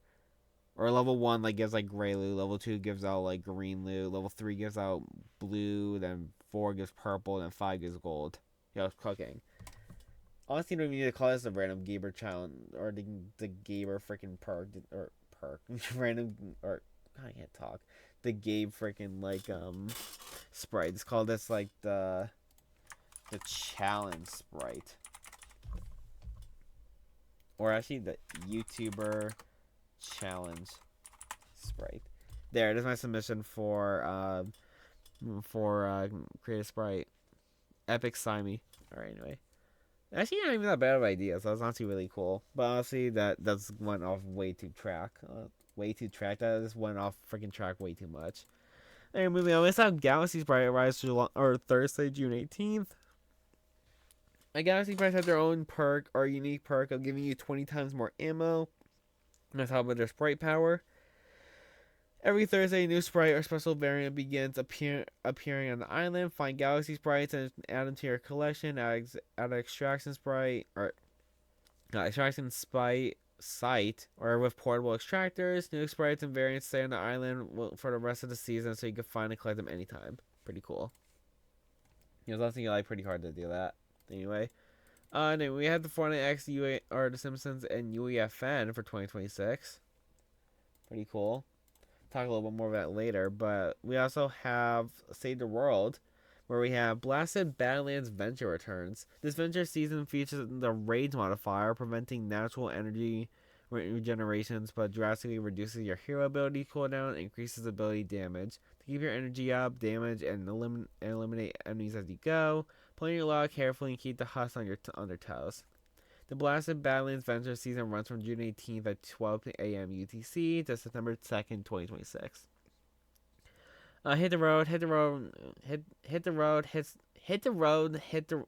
or level 1 like gives like gray loot, level 2 gives out like green loot, level 3 gives out blue, then 4 gives purple, then 5 gives gold. Yeah, it's cooking. Honestly, don't even need to call this a random Gaber challenge or the Gaber freaking perk or perk random or I can't talk. The Gabe freaking sprite. It's called this like the challenge sprite, or actually the YouTuber challenge sprite. There, it is my submission for create a sprite. Epic Simey. Alright, anyway. Actually, not even that bad of an idea, so that's honestly really cool. But honestly, that's went off way too track. That just went off freaking track way too much. Anyway, moving on. We also have Galaxy Sprite arrives Thursday, June 18th. And Galaxy Sprites have their own perk or unique perk of giving you 20 times more ammo. And that's how about their sprite power. Every Thursday, a new sprite or special variant begins appearing on the island. Find Galaxy Sprites and add them to your collection. Add Extraction Sprite or Extraction Sprite site or with portable extractors. New sprites and variants stay on the island for the rest of the season, so you can find and collect them anytime. Pretty cool. It's also like pretty hard to do that. Anyway, then we had the Fortnite X or the Simpsons and Uefn for 2026. Pretty cool. Talk a little bit more about that later, but we also have Save the World, where we have Blasted Badlands Venture returns. This venture season features the Rage modifier, preventing natural energy regenerations, but drastically reduces your hero ability cooldown and increases ability damage. To keep your energy up, damage, and eliminate enemies as you go, plan your log carefully and keep the husk on their toes. The Blasted Badlands Venture season runs from June 18th at 12 a.m. UTC to September 2nd, 2026. Hit the road, hit the road, hit the road, hit the road, hit the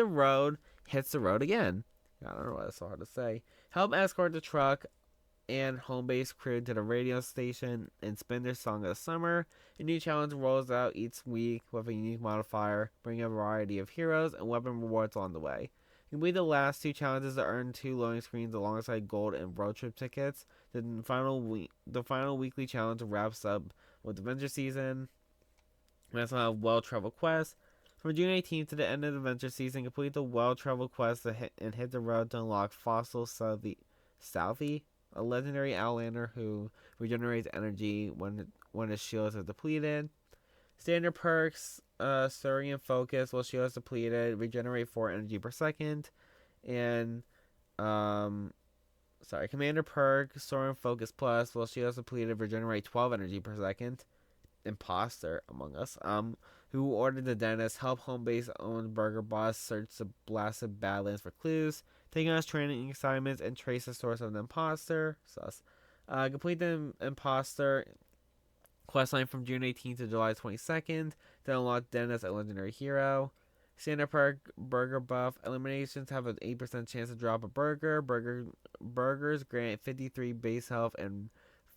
road, hits the road again. I don't know why that's so hard to say. Help escort the truck and home base crew to the radio station and spin their song of the summer. A new challenge rolls out each week with a unique modifier, bringing a variety of heroes and weapon rewards along the way. Complete the last 2 challenges to earn 2 loading screens alongside gold and road trip tickets. The final weekly challenge wraps up with the Venture season. We also have Well Travel Quest. From June 18th to the end of the Venture season, complete the Well Travel Quest and hit the road to unlock Fossil Southie, a legendary outlander who regenerates energy when his shields are depleted. Standard perks, Surian Focus while shields depleted, regenerate 4 energy per second. And, Commander perk, Soaring Focus Plus while shields depleted, regenerate 12 energy per second. Imposter Among Us, who ordered the dentist, help home base owned burger boss search the Blasted Badlands for clues, take on his training assignments, and trace the source of the imposter. Sus. Complete the imposter questline from June 18th to July 22nd to unlock Dennis, a legendary hero. Standard perk, burger buff. Eliminations have an 8% chance to drop a burger. Burgers grant 53 base health and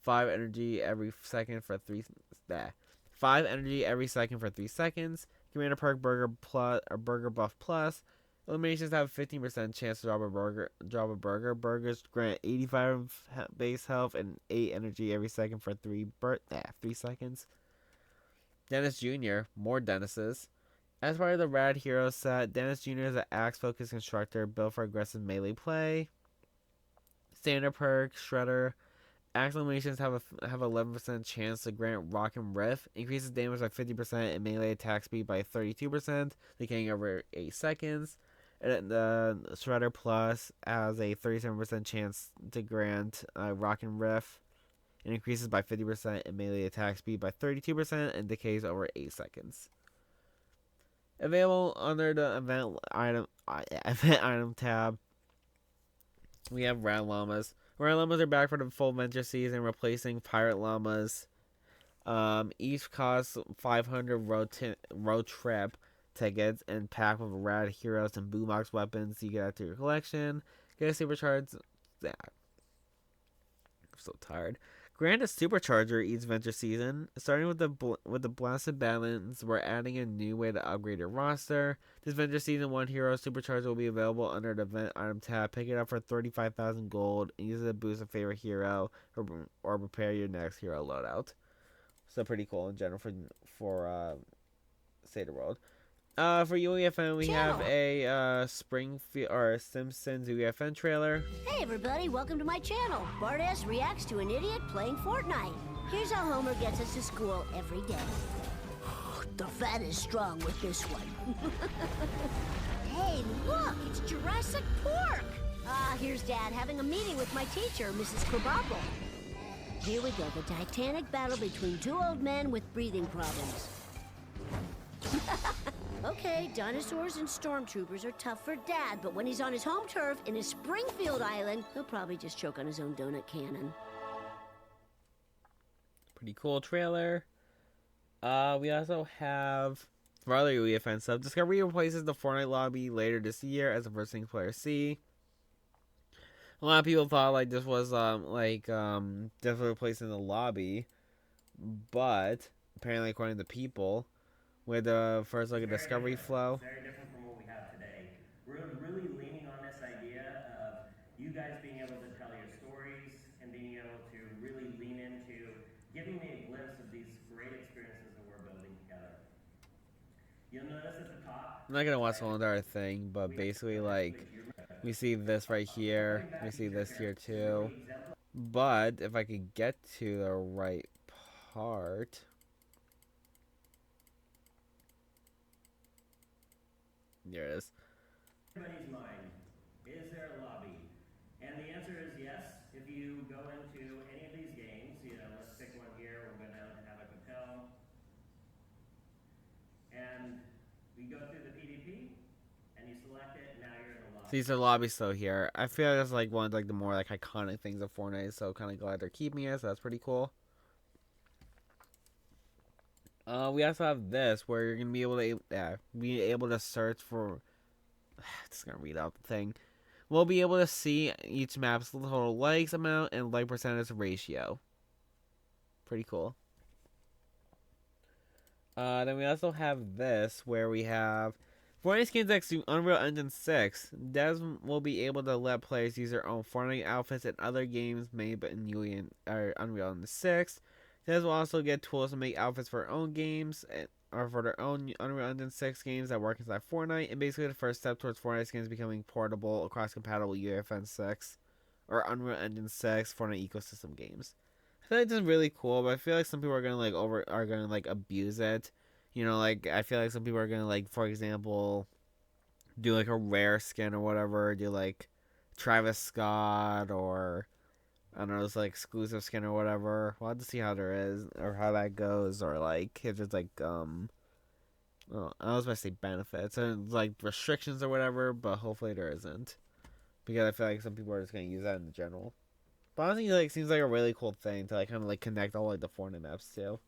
5 energy every second for 3 5 energy every second for 3 seconds. Commander perk, burger plus or burger buff plus. Eliminations have a 15% chance to drop a burger. Burgers grant 85 base health and 8 energy every second for 3 seconds. Dennis Jr. More Dennises. As part of the Rad Hero set, Dennis Jr. is an axe-focused constructor built for aggressive melee play. Standard perk, Shredder. Exclamations have 11% chance to grant Rock and Riff. Increases damage by 50% and melee attack speed by 32%, decaying over 8 seconds. And the Shredder Plus has a 37% chance to grant Rock and Riff. It increases by 50% and melee attack speed by 32% and decays over 8 seconds. Available under the event item tab, we have Rad Llamas. Rad Llamas are back for the full venture season, replacing Pirate Llamas. Each costs 500 road trip tickets and packed with rad heroes and boombox weapons you get add to your collection. Get a supercharged. I'm so tired. Grant a supercharger each venture season. Starting with the blasted balance, we're adding a new way to upgrade your roster. This venture season, one hero supercharger will be available under the event item tab. Pick it up for 35,000 gold and use it to boost a favorite hero or prepare your next hero loadout. So pretty cool in general for State of World. For UEFN, we have a Springfield or Simpsons Uefn trailer. Hey everybody, welcome to my channel. Bart S reacts to an idiot playing Fortnite. Here's how Homer gets us to school every day. The fat is strong with this one. Hey, look, it's Jurassic Pork. Here's Dad having a meeting with my teacher, Mrs. Krabappel. Here we go, the titanic battle between two old men with breathing problems. Okay, dinosaurs and stormtroopers are tough for Dad, but when he's on his home turf in his Springfield island, he'll probably just choke on his own donut cannon. Pretty cool trailer. We also have for other UEFN stuff. Discovery replaces the Fortnite lobby later this year as the first thing players see. A lot of people thought like this was just replacing the lobby, but apparently according to people, with the first look at Discovery flow. Very different from what we have today. We're really leaning on this idea of you guys being able to tell your stories and being able to really lean into giving me a glimpse of these great experiences that we're building together. You'll notice at the top. I'm not gonna watch the whole entire thing, but basically like we see this right here, we see this here too. But if I could get to the right part. There it is. Everybody's mind, is there a lobby? And the answer is yes. If you go into any of these games, let's pick one here. We'll go down to Havoc Hotel. And we go through the PvP, and you select it, now you're in the lobby. See, so the lobby's still here. I feel like that's like one of like the more like iconic things of Fortnite, so kind of glad they're keeping it, so that's pretty cool. We also have this where you're gonna be able to search for. Just gonna read out the thing. We'll be able to see each map's total likes amount and like percentage ratio. Pretty cool. Then we also have this where we have Fortnite skins next to Unreal Engine 6. Devs will be able to let players use their own Fortnite outfits in other games made in Unreal Engine 6. Devs will also get tools to make outfits for their own games or for their own Unreal Engine 6 games that work inside Fortnite, and basically the first step towards Fortnite skins becoming portable across compatible UEFN 6 or Unreal Engine 6 Fortnite ecosystem games. I feel like this is really cool, but I feel like some people are gonna abuse it. I feel like some people are gonna for example, do like a rare skin or whatever, do like Travis Scott or I don't know, it's like exclusive skin or whatever. We'll have to see how there is or how that goes, or like if it's like I was about to say benefits and like restrictions or whatever, but hopefully there isn't, because I feel like some people are just gonna use that in general. But honestly, seems like a really cool thing to kind of connect all the Fortnite maps too.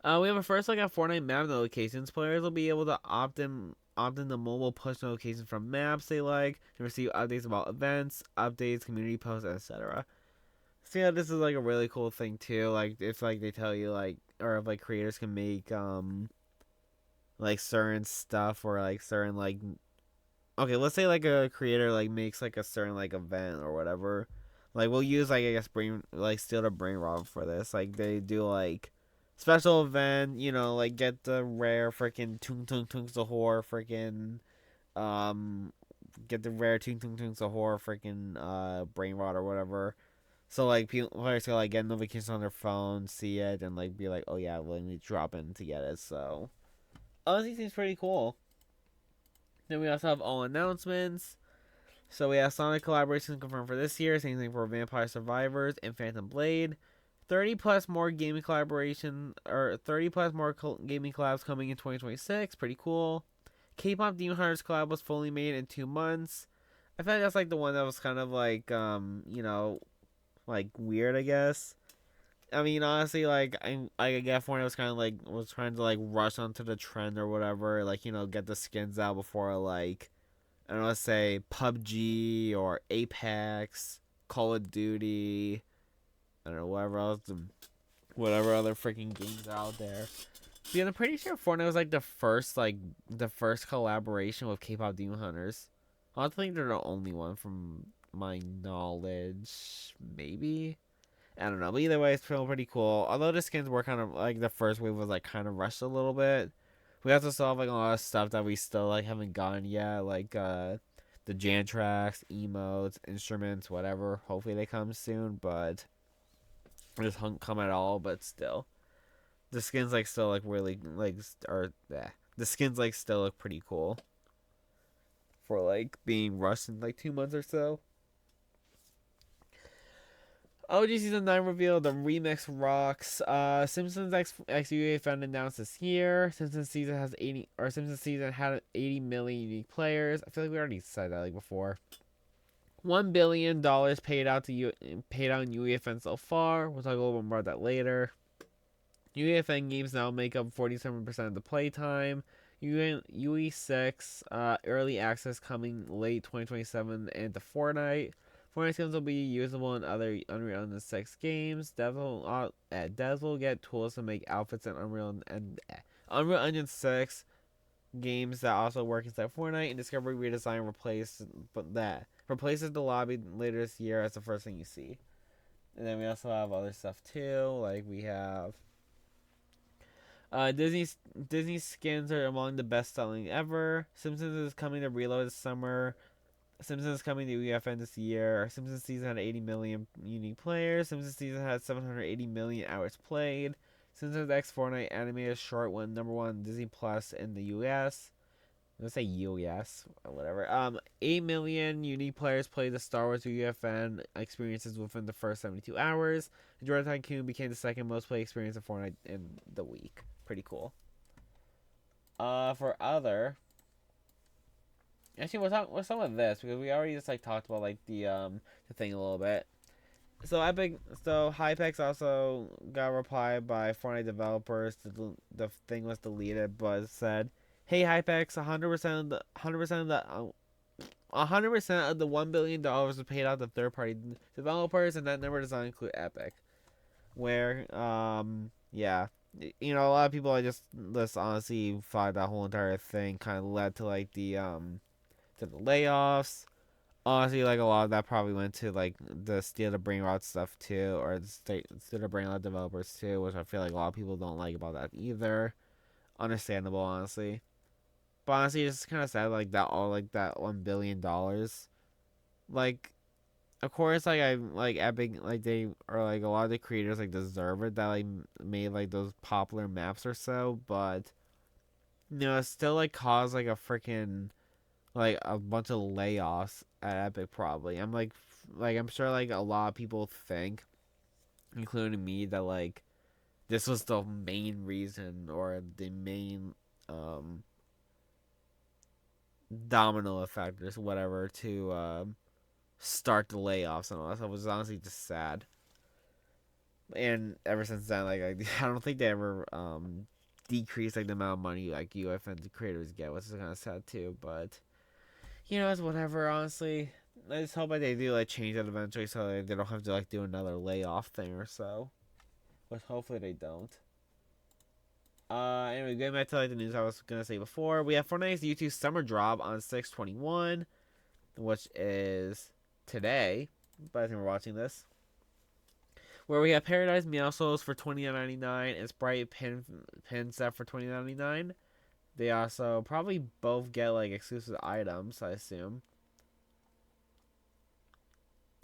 We have a first look at Fortnite map notifications. Players will be able to opt in the mobile push notifications from maps they like and receive updates about events, updates, community posts, etc. So yeah, this is a really cool thing too. If they tell you or if creators can make certain stuff or certain okay, let's say a creator makes a certain event or whatever. We'll use I guess steal the brain rot for this. They do special event, get the rare freaking Tung Tung Tung Sahor freaking get the rare Tung Tung Tung Sahor freaking brain rot or whatever. So like players can like get notifications on their phone, see it, and like be like, oh yeah, let me drop in to get it. So honestly, seems pretty cool. Then we also have all announcements. So we have Sonic collaborations confirmed for this year. Same thing for Vampire Survivors and Phantom Blade. 30 plus more gaming collaboration or 30 plus more gaming collabs coming in 2026. Pretty cool. K-pop Demon Hunters collab was fully made in 2 months. I feel like that's like the one that was kind of like like weird, I guess. I mean, honestly, like I get Fortnite was kind of like was trying to like rush onto the trend or whatever, like get the skins out before like I don't know, let's say PUBG or Apex, Call of Duty, I don't know whatever other freaking games are out there. But yeah, I'm pretty sure Fortnite was like the first collaboration with K-pop Demon Hunters. I don't think they're the only one from my knowledge, maybe. I don't know, but either way, it's feeling pretty cool. Although the skins were kind of like the first wave was like kind of rushed a little bit. We also still have like a lot of stuff that we still like haven't gotten yet, like the Jan tracks, emotes, instruments, whatever. Hopefully they come soon, but just haven't come at all. But still, the skins like still like really like the skins like still look pretty cool for like being rushed in like 2 months or so. OG Season 9 revealed the remix rocks. Simpsons Uefn announced this year. Simpsons Season had 80 million unique players. I feel like we already said that like before. $1 billion paid out in UEFN so far. We'll talk a little bit more about that later. UEFN games now make up 47% of the playtime. UE6 early access coming late 2027 and the Fortnite. Fortnite skins will be usable in other Unreal Engine 6 games. Devs will get tools to make outfits in Unreal Engine 6 games that also work inside Fortnite. And Discovery Redesign replaces the lobby later this year as the first thing you see. And then we also have other stuff too. Like we have Disney skins are among the best selling ever. Simpsons is coming to Reload this summer. Simpsons is coming to UFN this year. Simpsons season had 80 million unique players. Simpsons season had 780 million hours played. Simpsons X Fortnite animated short went #1 Disney Plus in the US. I'm gonna say US, whatever. 8 million unique players played the Star Wars UFN experiences within the first 72 hours. And Jordan Tycoon became the second most played experience of Fortnite in the week. Pretty cool. For other. Actually, what's up with this? Because we already just like talked about like the thing a little bit. So Hypex also got a reply by Fortnite developers. The thing was deleted, but it said, "Hey Hypex, 100% of the $1 billion was paid out to third-party developers, and that number does not include Epic." Where yeah. A lot of people just honestly thought that whole entire thing kind of led to like to the layoffs. Honestly, like a lot of that probably went to like the Steal the Brain Rot stuff too, or the Steal the Brain Rot developers too, which I feel like a lot of people don't like about that either. Understandable, honestly. But honestly, it's kind of sad like that all like that $1 billion. Like, of course, like I like Epic, like they or like a lot of the creators like deserve it that like made like those popular maps or so, but it still like caused like a freaking like a bunch of layoffs at Epic probably. I'm sure like a lot of people think, including me, that like this was the main reason or the main domino effect or whatever to start the layoffs and all that stuff. It was honestly just sad. And ever since then, like I don't think they ever decreased like the amount of money like UFN creators get, which is kind of sad too. But it's whatever, honestly. I just hope like they do like change that eventually so they don't have to like do another layoff thing or so. But hopefully they don't. Anyway, going back to like the news I was gonna say before, we have Fortnite's YouTube summer drop on 6/21, which is today, by the time we're watching this. Where we have Paradise Meowscles for $29.99 and Sprite pin set for $29.99. They also probably both get like exclusive items, I assume.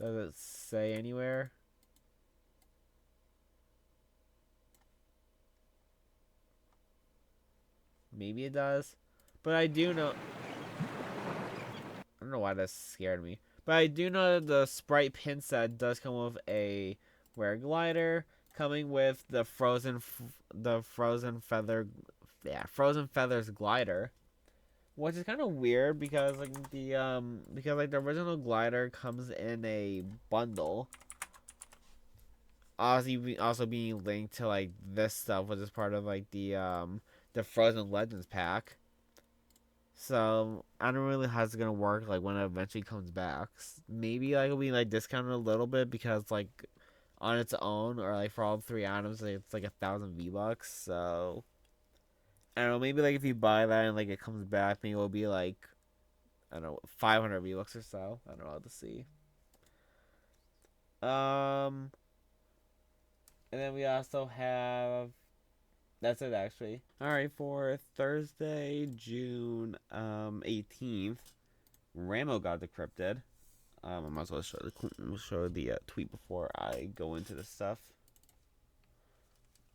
Does it say anywhere? Maybe it does. But I do know... I don't know why that scared me. But I do know that the Sprite pin set does come with a rare glider, coming with the frozen feathers glider, which is kind of weird because the original glider comes in a bundle. Also being linked to like this stuff, which is part of like the Frozen Legends pack. So I don't really know how it's gonna work like when it eventually comes back. Maybe like it'll be like discounted a little bit because like on its own or like for all 3 items like, it's like 1,000 V-Bucks. So I don't know. Maybe like if you buy that and like it comes back, maybe it'll be like I don't know 500 V-Bucks or so. I don't know. I'll have to see. And then we also have. That's it actually. Alright, for Thursday, June 18th, Rambo got decrypted. I might as well show the tweet before I go into the stuff.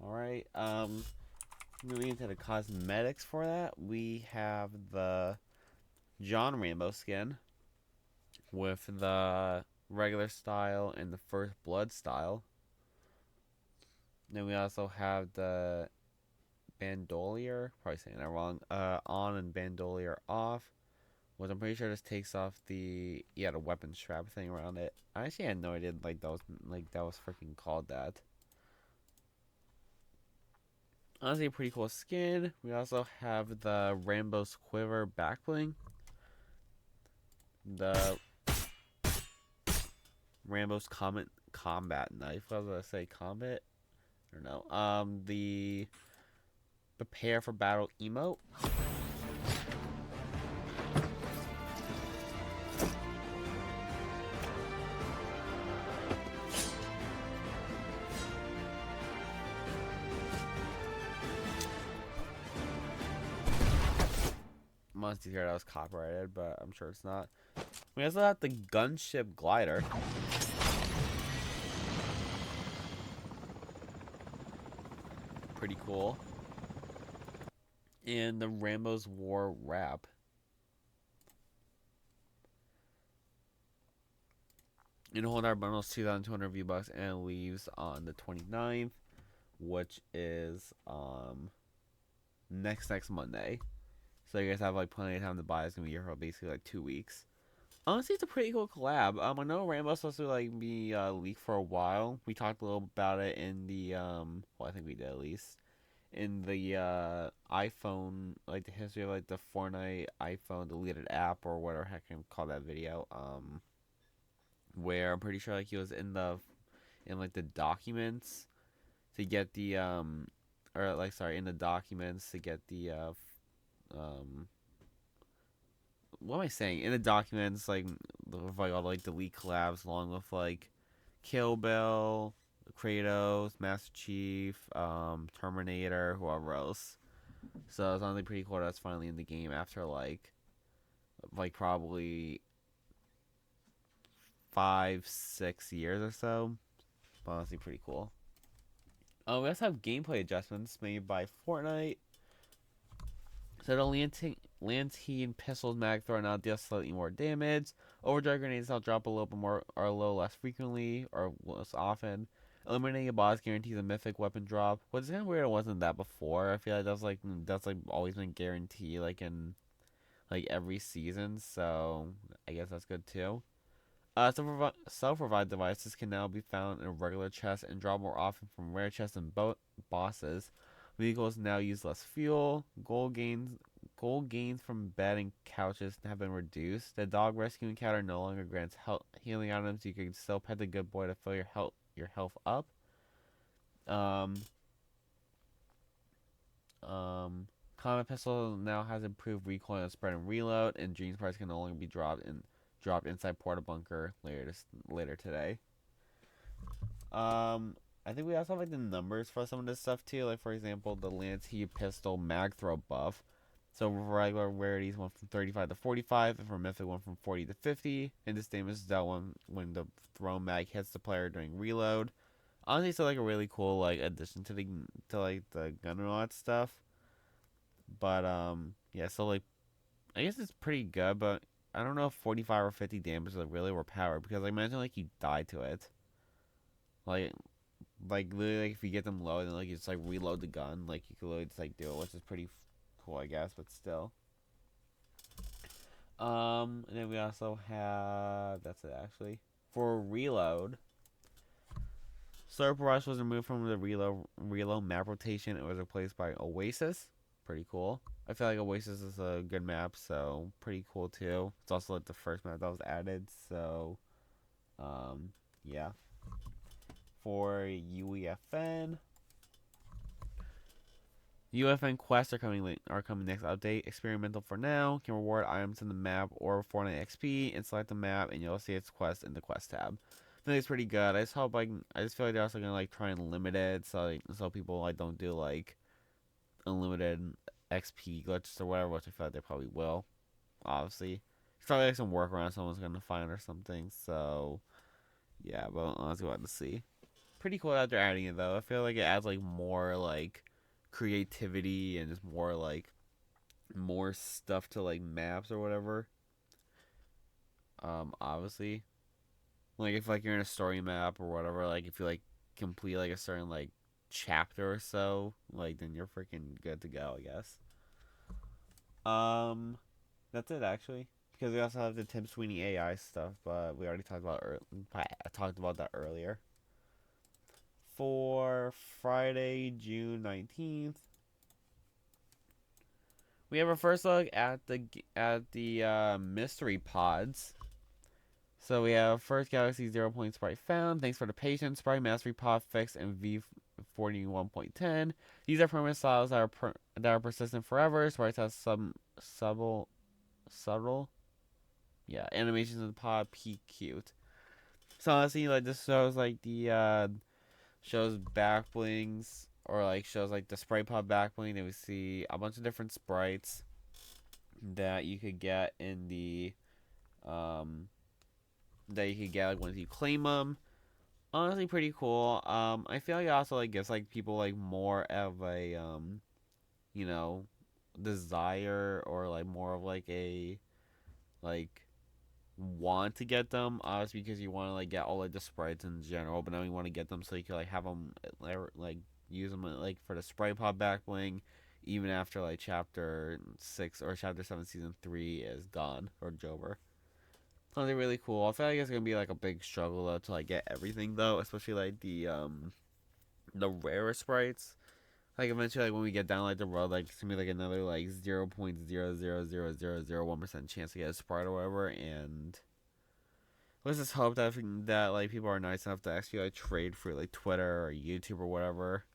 Alright, moving into the cosmetics for that, we have the John Rambo skin with the regular style and the First Blood style. Then we also have the bandolier, probably saying that wrong, on and bandolier off, which I'm pretty sure just takes off the weapon strap thing around it. I actually had no idea that was freaking called that. Honestly, a pretty cool skin. We also have the Rambo's Quiver back bling, the Rambo's combat knife. What was I gonna say? Combat? Or no? The prepare for battle emote. Must hear that was copyrighted, but I'm sure it's not. We also have the gunship glider. Pretty cool. And the Rambo's War wrap. And hold our bundles 2,200 V-Bucks and it leaves on the 29th, which is next Monday. So you guys have like plenty of time to buy. It's gonna be here for basically like 2 weeks. Honestly, it's a pretty cool collab. I know Rambo's supposed to like be leaked for a while. We talked a little about it in the well, I think we did at least in the iPhone, like the history of like the Fortnite iPhone deleted app or whatever heck I can call that video. Where I'm pretty sure like he was in like the documents to get the in the documents to get the what am I saying? In the documents, like all like the leak collabs along with like Kill Bill, Kratos, Master Chief, Terminator, whoever else. So it's honestly pretty cool that's finally in the game after like probably 5-6 years or so. But honestly pretty cool. We also have gameplay adjustments made by Fortnite. So the Lantine Pistol's mag throw now deals slightly more damage. Overdrive grenades now drop a little bit more or a little less frequently or less often. Eliminating a boss guarantees a mythic weapon drop. Which is kind of weird it wasn't that before. I feel like that's always been guaranteed like in like every season. So I guess that's good too. Self-revive devices can now be found in regular chests and drop more often from rare chests and bosses. Vehicles now use less fuel. Gold gains from bed and couches have been reduced. The dog rescue encounter no longer grants healing items. You can still pet the good boy to fill your health up. Combat pistol now has improved recoil and spread and reload, and Dreams parts can no longer be dropped inside Porta Bunker later today. I think we also have like the numbers for some of this stuff too. Like for example, the Lantine pistol mag throw buff. So regular rarities went from 35 to 45, and for mythic went from 40 to 50. And this damage is dealt when the throw mag hits the player during reload. Honestly, it's like a really cool like addition to the gun and all that stuff. But yeah, so like I guess it's pretty good, but I don't know if 45 or 50 damage is like really overpowered because like imagine like you die to it. Like literally like if you get them low then like you just like reload the gun, like you could literally just like do it, which is pretty cool I guess, but still. And then we also have that's it actually. For reload, Slurp Rush was removed from the reload map rotation. It was replaced by Oasis. Pretty cool. I feel like Oasis is a good map, so pretty cool too. It's also like the first map that was added, so yeah. For UEFN, UFN quests are coming next update. Experimental for now. Can reward items in the map or Fortnite XP and select the map, and you'll see its quest in the quest tab. I think it's pretty good. I just hope I just feel like they're also gonna like try and limit it so people like don't do like unlimited XP glitches or whatever, which I feel like they probably will. Obviously, it's probably like some workaround someone's gonna find or something. So yeah, but honestly, we'll have to see. Pretty cool that they're adding it though. I feel like it adds like more like creativity and just more like more stuff to like maps or whatever. Obviously, like if like you're in a story map or whatever, like if you like complete like a certain like chapter or so, like then you're freaking good to go, I guess. That's it actually. Because we also have the Tim Sweeney AI stuff, but we already I talked about that earlier. For Friday, June 19th, we have our first look at the mystery pods. So we have first Galaxy 0 point Sprite found. Thanks for the patience. Sprite Mastery Pod fixed in V41.10. These are permanent styles that are persistent forever. Sprite has some subtle animations in the pod. Peak cute. So honestly, like this shows like the shows back blings or like shows like the Sprite Pod back bling. Then we see a bunch of different sprites that you could get in the that you could get like once you claim them. Honestly, pretty cool. I feel like it also like gives like people like more of a you know, desire or like more of like a like want to get them. Obviously, because you want to like get all like the sprites in general, but now you want to get them so you can like have them like use them like for the Sprite Pod back bling, even after like chapter 6 or chapter 7 season 3 is gone or over. Something really cool. I feel like it's gonna be like a big struggle though to like get everything though, especially like the rare sprites. Like eventually, like when we get down like the road, like it's gonna be like another like 0.0000001% chance to get a sprite or whatever. And let's just hope that like people are nice enough to actually like trade for like Twitter or YouTube or whatever.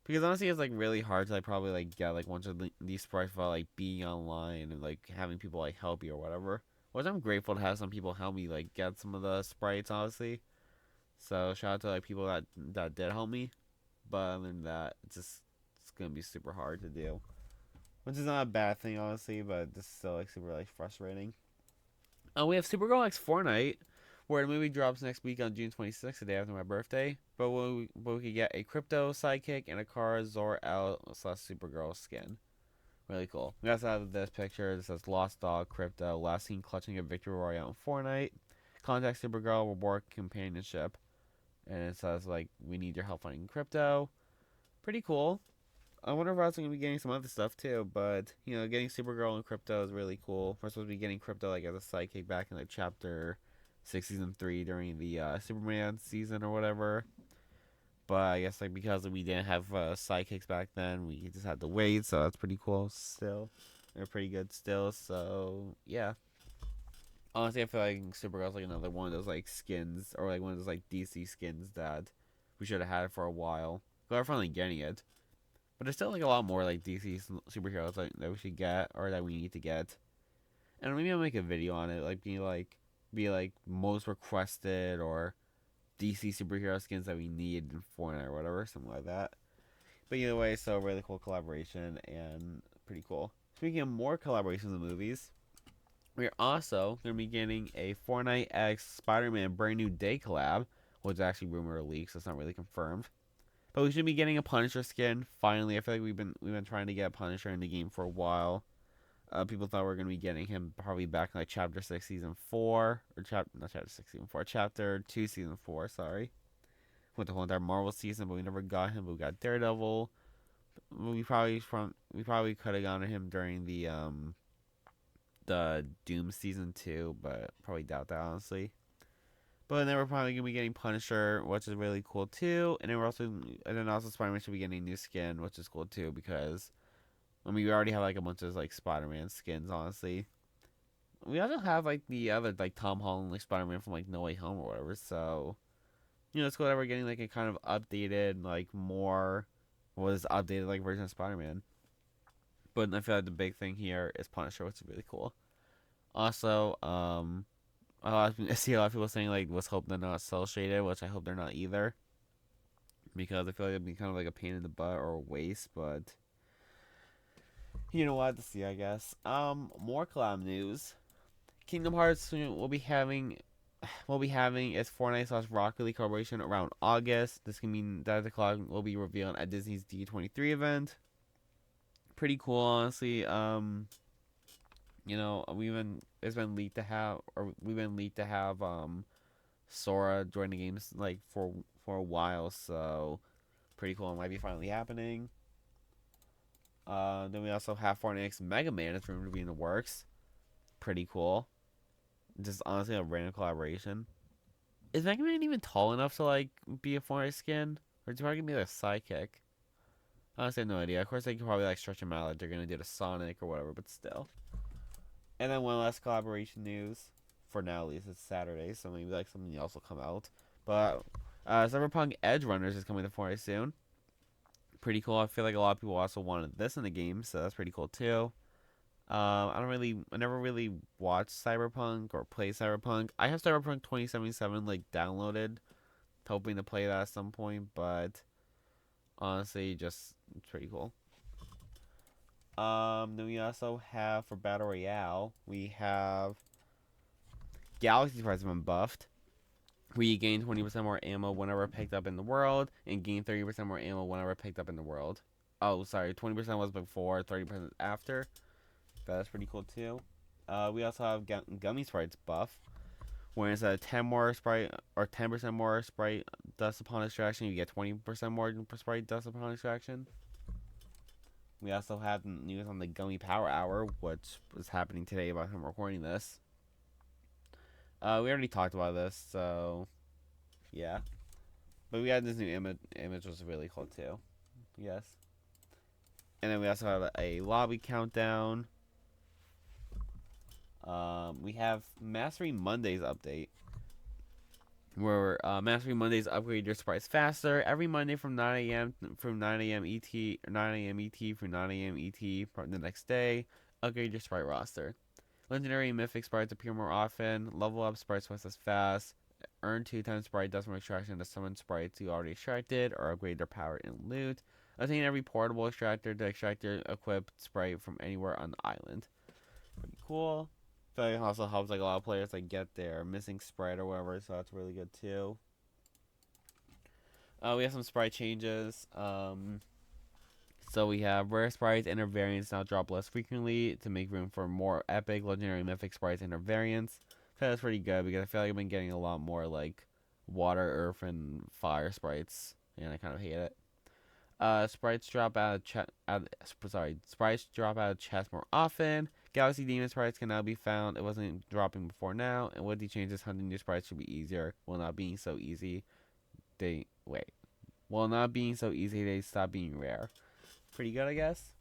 Because honestly, it's like really hard to like probably like get like one of these sprites without like being online and like having people like help you or whatever. Which I'm grateful to have some people help me like get some of the sprites, honestly. So shout out to like people that did help me. But other than that, it's gonna be super hard to do. Which is not a bad thing, honestly, but it's still like super like frustrating. We have Supergirl X Fortnite, where the movie drops next week on June 26th, the day after my birthday. But we could get a crypto sidekick and a Kara Zor-El / Supergirl skin. Really cool. We also have this picture. It says Lost Dog Crypto, last seen clutching a victory royale in Fortnite. Contact Supergirl, reward companionship. And it says, like, we need your help finding crypto. Pretty cool. I wonder if I was going to be getting some other stuff too, but, you know, getting Supergirl and crypto is really cool. We're supposed to be getting crypto, like, as a sidekick back in, like, chapter 6, season 3 during the Superman season or whatever. But I guess like because we didn't have sidekicks back then, we just had to wait. So that's pretty cool. Still, they're pretty good still. So yeah. Honestly, I feel like Supergirl's like another one of those like skins or like one of those like DC skins that we should have had for a while. We're finally getting it, but there's still like a lot more like DC superheroes that we should get or that we need to get. And maybe I'll make a video on it, like be like most requested or DC superhero skins that we need in Fortnite or whatever, something like that. But either way, so really cool collaboration and pretty cool. Speaking of more collaborations in movies, we're also going to be getting a Fortnite X Spider-Man Brand New Day collab, which is actually rumor or leaks, so it's not really confirmed. But we should be getting a Punisher skin finally. I feel like we've been trying to get a Punisher in the game for a while. People thought we were gonna be getting him probably back in like Chapter 6, Season 4, or not Chapter 6, Season 4, Chapter 2, Season 4. Sorry, with the whole entire Marvel season, but we never got him. But we got Daredevil. We probably could have gotten him during the Doom Season 2, but probably doubt that honestly. But then we're probably gonna be getting Punisher, which is really cool too. And then also Spider-Man should be getting a new skin, which is cool too because we already have like a bunch of like Spider-Man skins. Honestly, we also have like the other like Tom Holland like Spider-Man from like No Way Home or whatever. So it's cool that we're getting like a kind of updated like more was updated like version of Spider-Man. But I feel like the big thing here is Punisher, which is really cool. Also, I see a lot of people saying like, "Let's hope they're not cel shaded," which I hope they're not either, because I feel like it'd be kind of like a pain in the butt or a waste. But we'll have to see, I guess. More collab news. Kingdom Hearts will be having its Fortnite / Rocket League collaboration around August. This can mean that the collab will be revealed at Disney's D23 event. Pretty cool, honestly. We've been leaked to have Sora join the games like for a while, so pretty cool. It might be finally happening. Then we also have Fortnite's Megaman is rumored to be in the works. Pretty cool. Just honestly a random collaboration. Is Megaman even tall enough to like be a Fortnite skin, or is he probably gonna be like a sidekick? Honestly, I have no idea. Of course, they could probably like stretch him out like they're gonna do the Sonic or whatever, but still. And then one last collaboration news. For now, at least it's Saturday, so maybe like something else will come out. But Cyberpunk Edge Runners is coming to Fortnite soon. Pretty cool. I feel like a lot of people also wanted this in the game, so that's pretty cool too. I never really watched Cyberpunk or play Cyberpunk. I have Cyberpunk 2077 like downloaded, hoping to play that at some point, but honestly, just it's pretty cool. Then we also have for Battle Royale, we have Galaxy Prize have been buffed. We gain 20% more ammo whenever picked up in the world, and gain 30% more ammo whenever picked up in the world. Oh, sorry, 20% was before, 30% after. That's pretty cool too. We also have Gummy Sprites buff, where instead of 10 more Sprite or 10% more Sprite dust upon extraction, you get 20% more Sprite dust upon extraction. We also have news on the Gummy Power Hour, which was happening today about him recording this. We already talked about this, so yeah. But we had this new image, which was really cool too. Yes. And then we also have a lobby countdown. We have Mastery Mondays update, where Mastery Mondays upgrade your sprites faster every Monday from 9 a.m. ET through 9 a.m. ET the next day. Upgrade your sprite roster. Legendary and mythic sprites appear more often. Level up sprites twice as fast. Earn 2 times sprite dust from extraction to summon sprites you already extracted or upgrade their power and loot. Obtain every portable extractor to extract your equipped sprite from anywhere on the island. Pretty cool. I feel like it also helps like a lot of players like get their missing sprite or whatever, so that's really good too. We have some sprite changes. So we have rare sprites and their variants now drop less frequently to make room for more epic, legendary, mythic sprites and their variants. So that's pretty good because I feel like I've been getting a lot more like water, earth, and fire sprites, and I kind of hate it. Sprites drop out of chests more often. Galaxy Demon sprites can now be found. It wasn't dropping before now, and with the changes, hunting new sprites should be easier. While not being so easy, they stop being rare. Pretty good, I guess.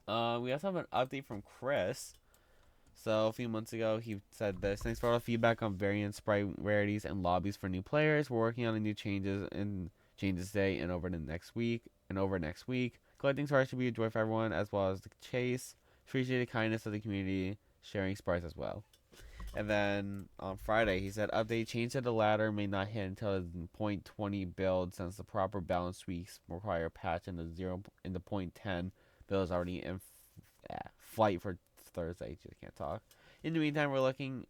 We also have an update from Chris. So a few months ago, he said this: "Thanks for all the feedback on variant sprite rarities and lobbies for new players. We're working on the new changes today and over next week. Collecting sprites should be a joy for everyone, as well as the chase. Appreciate the kindness of the community, sharing sprites as well." And then on Friday, he said, "Update: change to the ladder may not hit until the .20 build, since the proper balance tweaks require a patch in the .10 build is already in flight for Thursday." Just can't talk. In the meantime, we're looking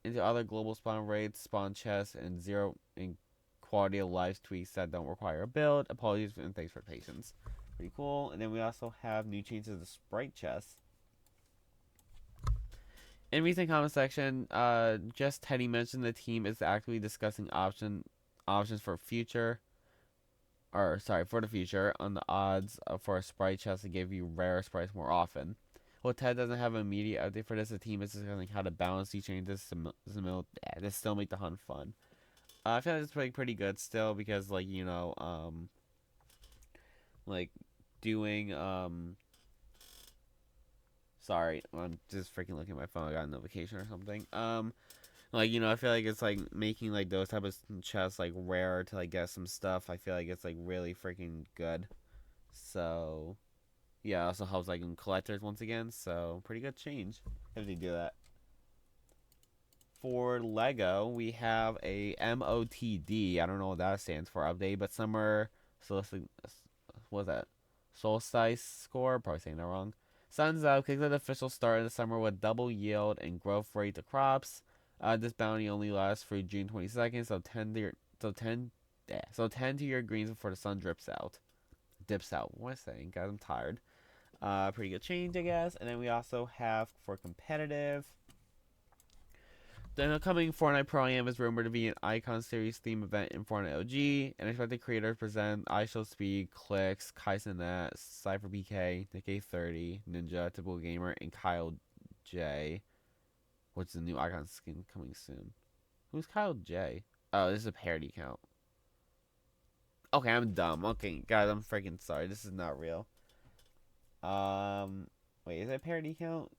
into other global spawn rates, spawn chests, and quality of life tweaks that don't require a build. Apologies and thanks for patience. Pretty cool. And then we also have new changes to the Sprite chest. In recent comment section, just Teddy mentioned the team is actively discussing options for the future on the odds for a Sprite chest to give you rare sprites more often. While Ted doesn't have an immediate update for this, the team is discussing how to balance these changes to still make the hunt fun. I feel like it's pretty good still because, like, you know, like doing sorry, I'm just freaking looking at my phone. I got a notification or something. Like, you know, I feel like it's like making like those type of chests like rare to like get some stuff. I feel like it's like really freaking good. So yeah, it also helps like in collectors once again. So pretty good change if they do that. For Lego, we have a MOTD. I don't know what that stands for update, but summer solstice. What was that? Solstice score. Probably saying that wrong. Sun's Up kicks the official start in the summer with double yield and growth rate to crops. This bounty only lasts through June 22nd, so tend to your greens before the sun dips out. What am I saying, guys? I'm tired. Pretty good change, I guess. And then we also have for competitive. The upcoming Fortnite Pro Am is rumored to be an Icon Series theme event in Fortnite OG, and expected creators present I Shall Speed, Clicks, Kaisenet, Cypher BK, Nick A30, Ninja, Typical Gamer, and Kyle J, which is a new Icon skin coming soon. Who's Kyle J? Oh, this is a parody account. Okay, I'm dumb. Okay, guys, I'm freaking sorry. This is not real. Wait, is that a parody account?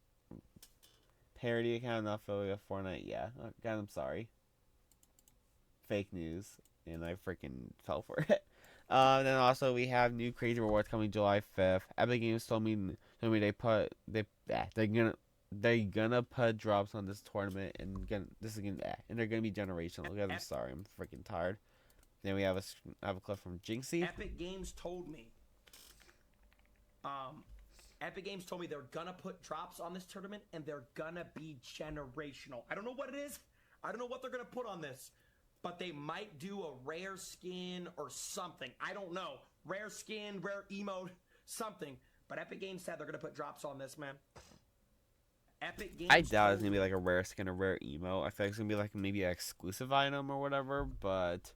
Parody account not filled with Fortnite. Yeah. Oh, God, I'm sorry. Fake news, and I freaking fell for it. Then also we have new crazy rewards coming July 5th. Epic Games told me they're gonna put drops on this tournament, and they're gonna be generational. Guys, I'm sorry. I'm freaking tired. Then we have a clip from Jinxie. Epic Games told me. Epic Games told me they're gonna put drops on this tournament and they're gonna be generational. I don't know what it is. I don't know what they're gonna put on this, but they might do a rare skin or something. I don't know. Rare skin, rare emote, something. But Epic Games said they're gonna put drops on this, man. Epic Games. I doubt it's gonna be like a rare skin or rare emote. I feel like it's gonna be like maybe an exclusive item or whatever, but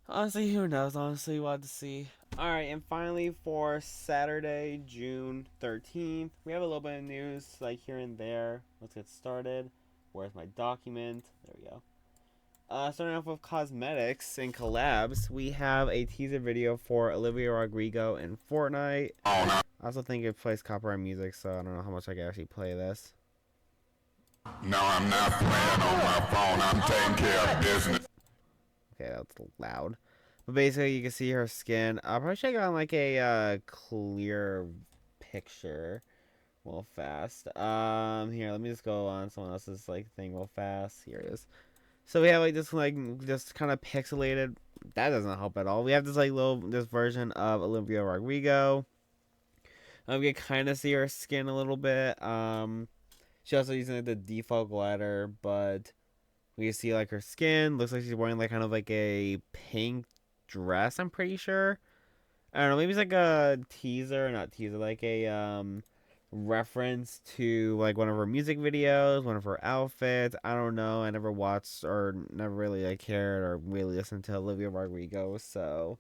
honestly, who knows? Honestly, we'll have to see. Alright, and finally for Saturday, June 13th, we have a little bit of news, like here and there. Let's get started. Where's my document? There we go. Starting off with cosmetics and collabs, we have a teaser video for Olivia Rodrigo in Fortnite. I also think it plays copyright music, so I don't know how much I can actually play this. No, I'm not playing on my phone. I'm taking care of business. Okay, that's loud. But basically, you can see her skin. I'll probably check on like a clear picture real fast. Here, let me just go on someone else's like thing real fast. Here it is. So we have like this just kind of pixelated. That doesn't help at all. We have this like this version of Olivia Rodrigo. We can kind of see her skin a little bit. She's also using like the default glider, but we can see like her skin. Looks like she's wearing like kind of like a pink dress, I'm pretty sure. I don't know, maybe it's like a like a reference to like one of her music videos, one of her outfits. I don't know. I never watched or never really like cared or really listened to Olivia Rodrigo, so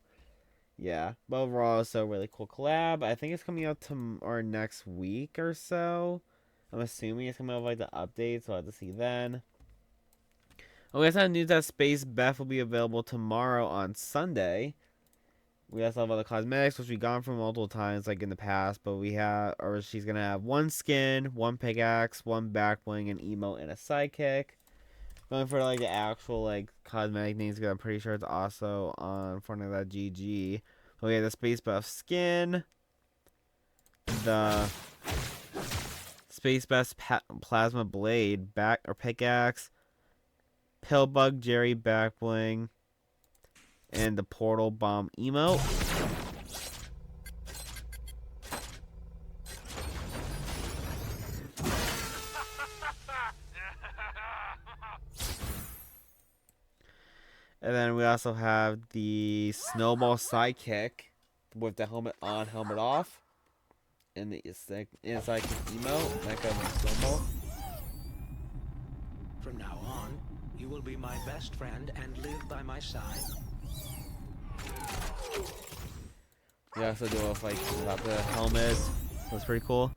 yeah. But overall, it's a really cool collab. I think it's coming out or next week or so. I'm assuming it's coming out like the update, so I'll have to see then. We also have news that Space Beth will be available tomorrow on Sunday. We also have other cosmetics, which we've gone from multiple times, like in the past. But she's gonna have one skin, one pickaxe, one back bling, an emote, and a sidekick. Going for like the actual like cosmetic names, because I'm pretty sure it's also on Fortnite.gg. We have the Space Beth skin, the Space Beth plasma blade pickaxe. Pillbug Jerry back bling, and the portal bomb emote. And then we also have the Snowball Sidekick with the helmet on, helmet off. And the sidekick emote, Mecha Snowball. From now on, you will be my best friend and live by my side. We also do with like the helmet. That's pretty cool.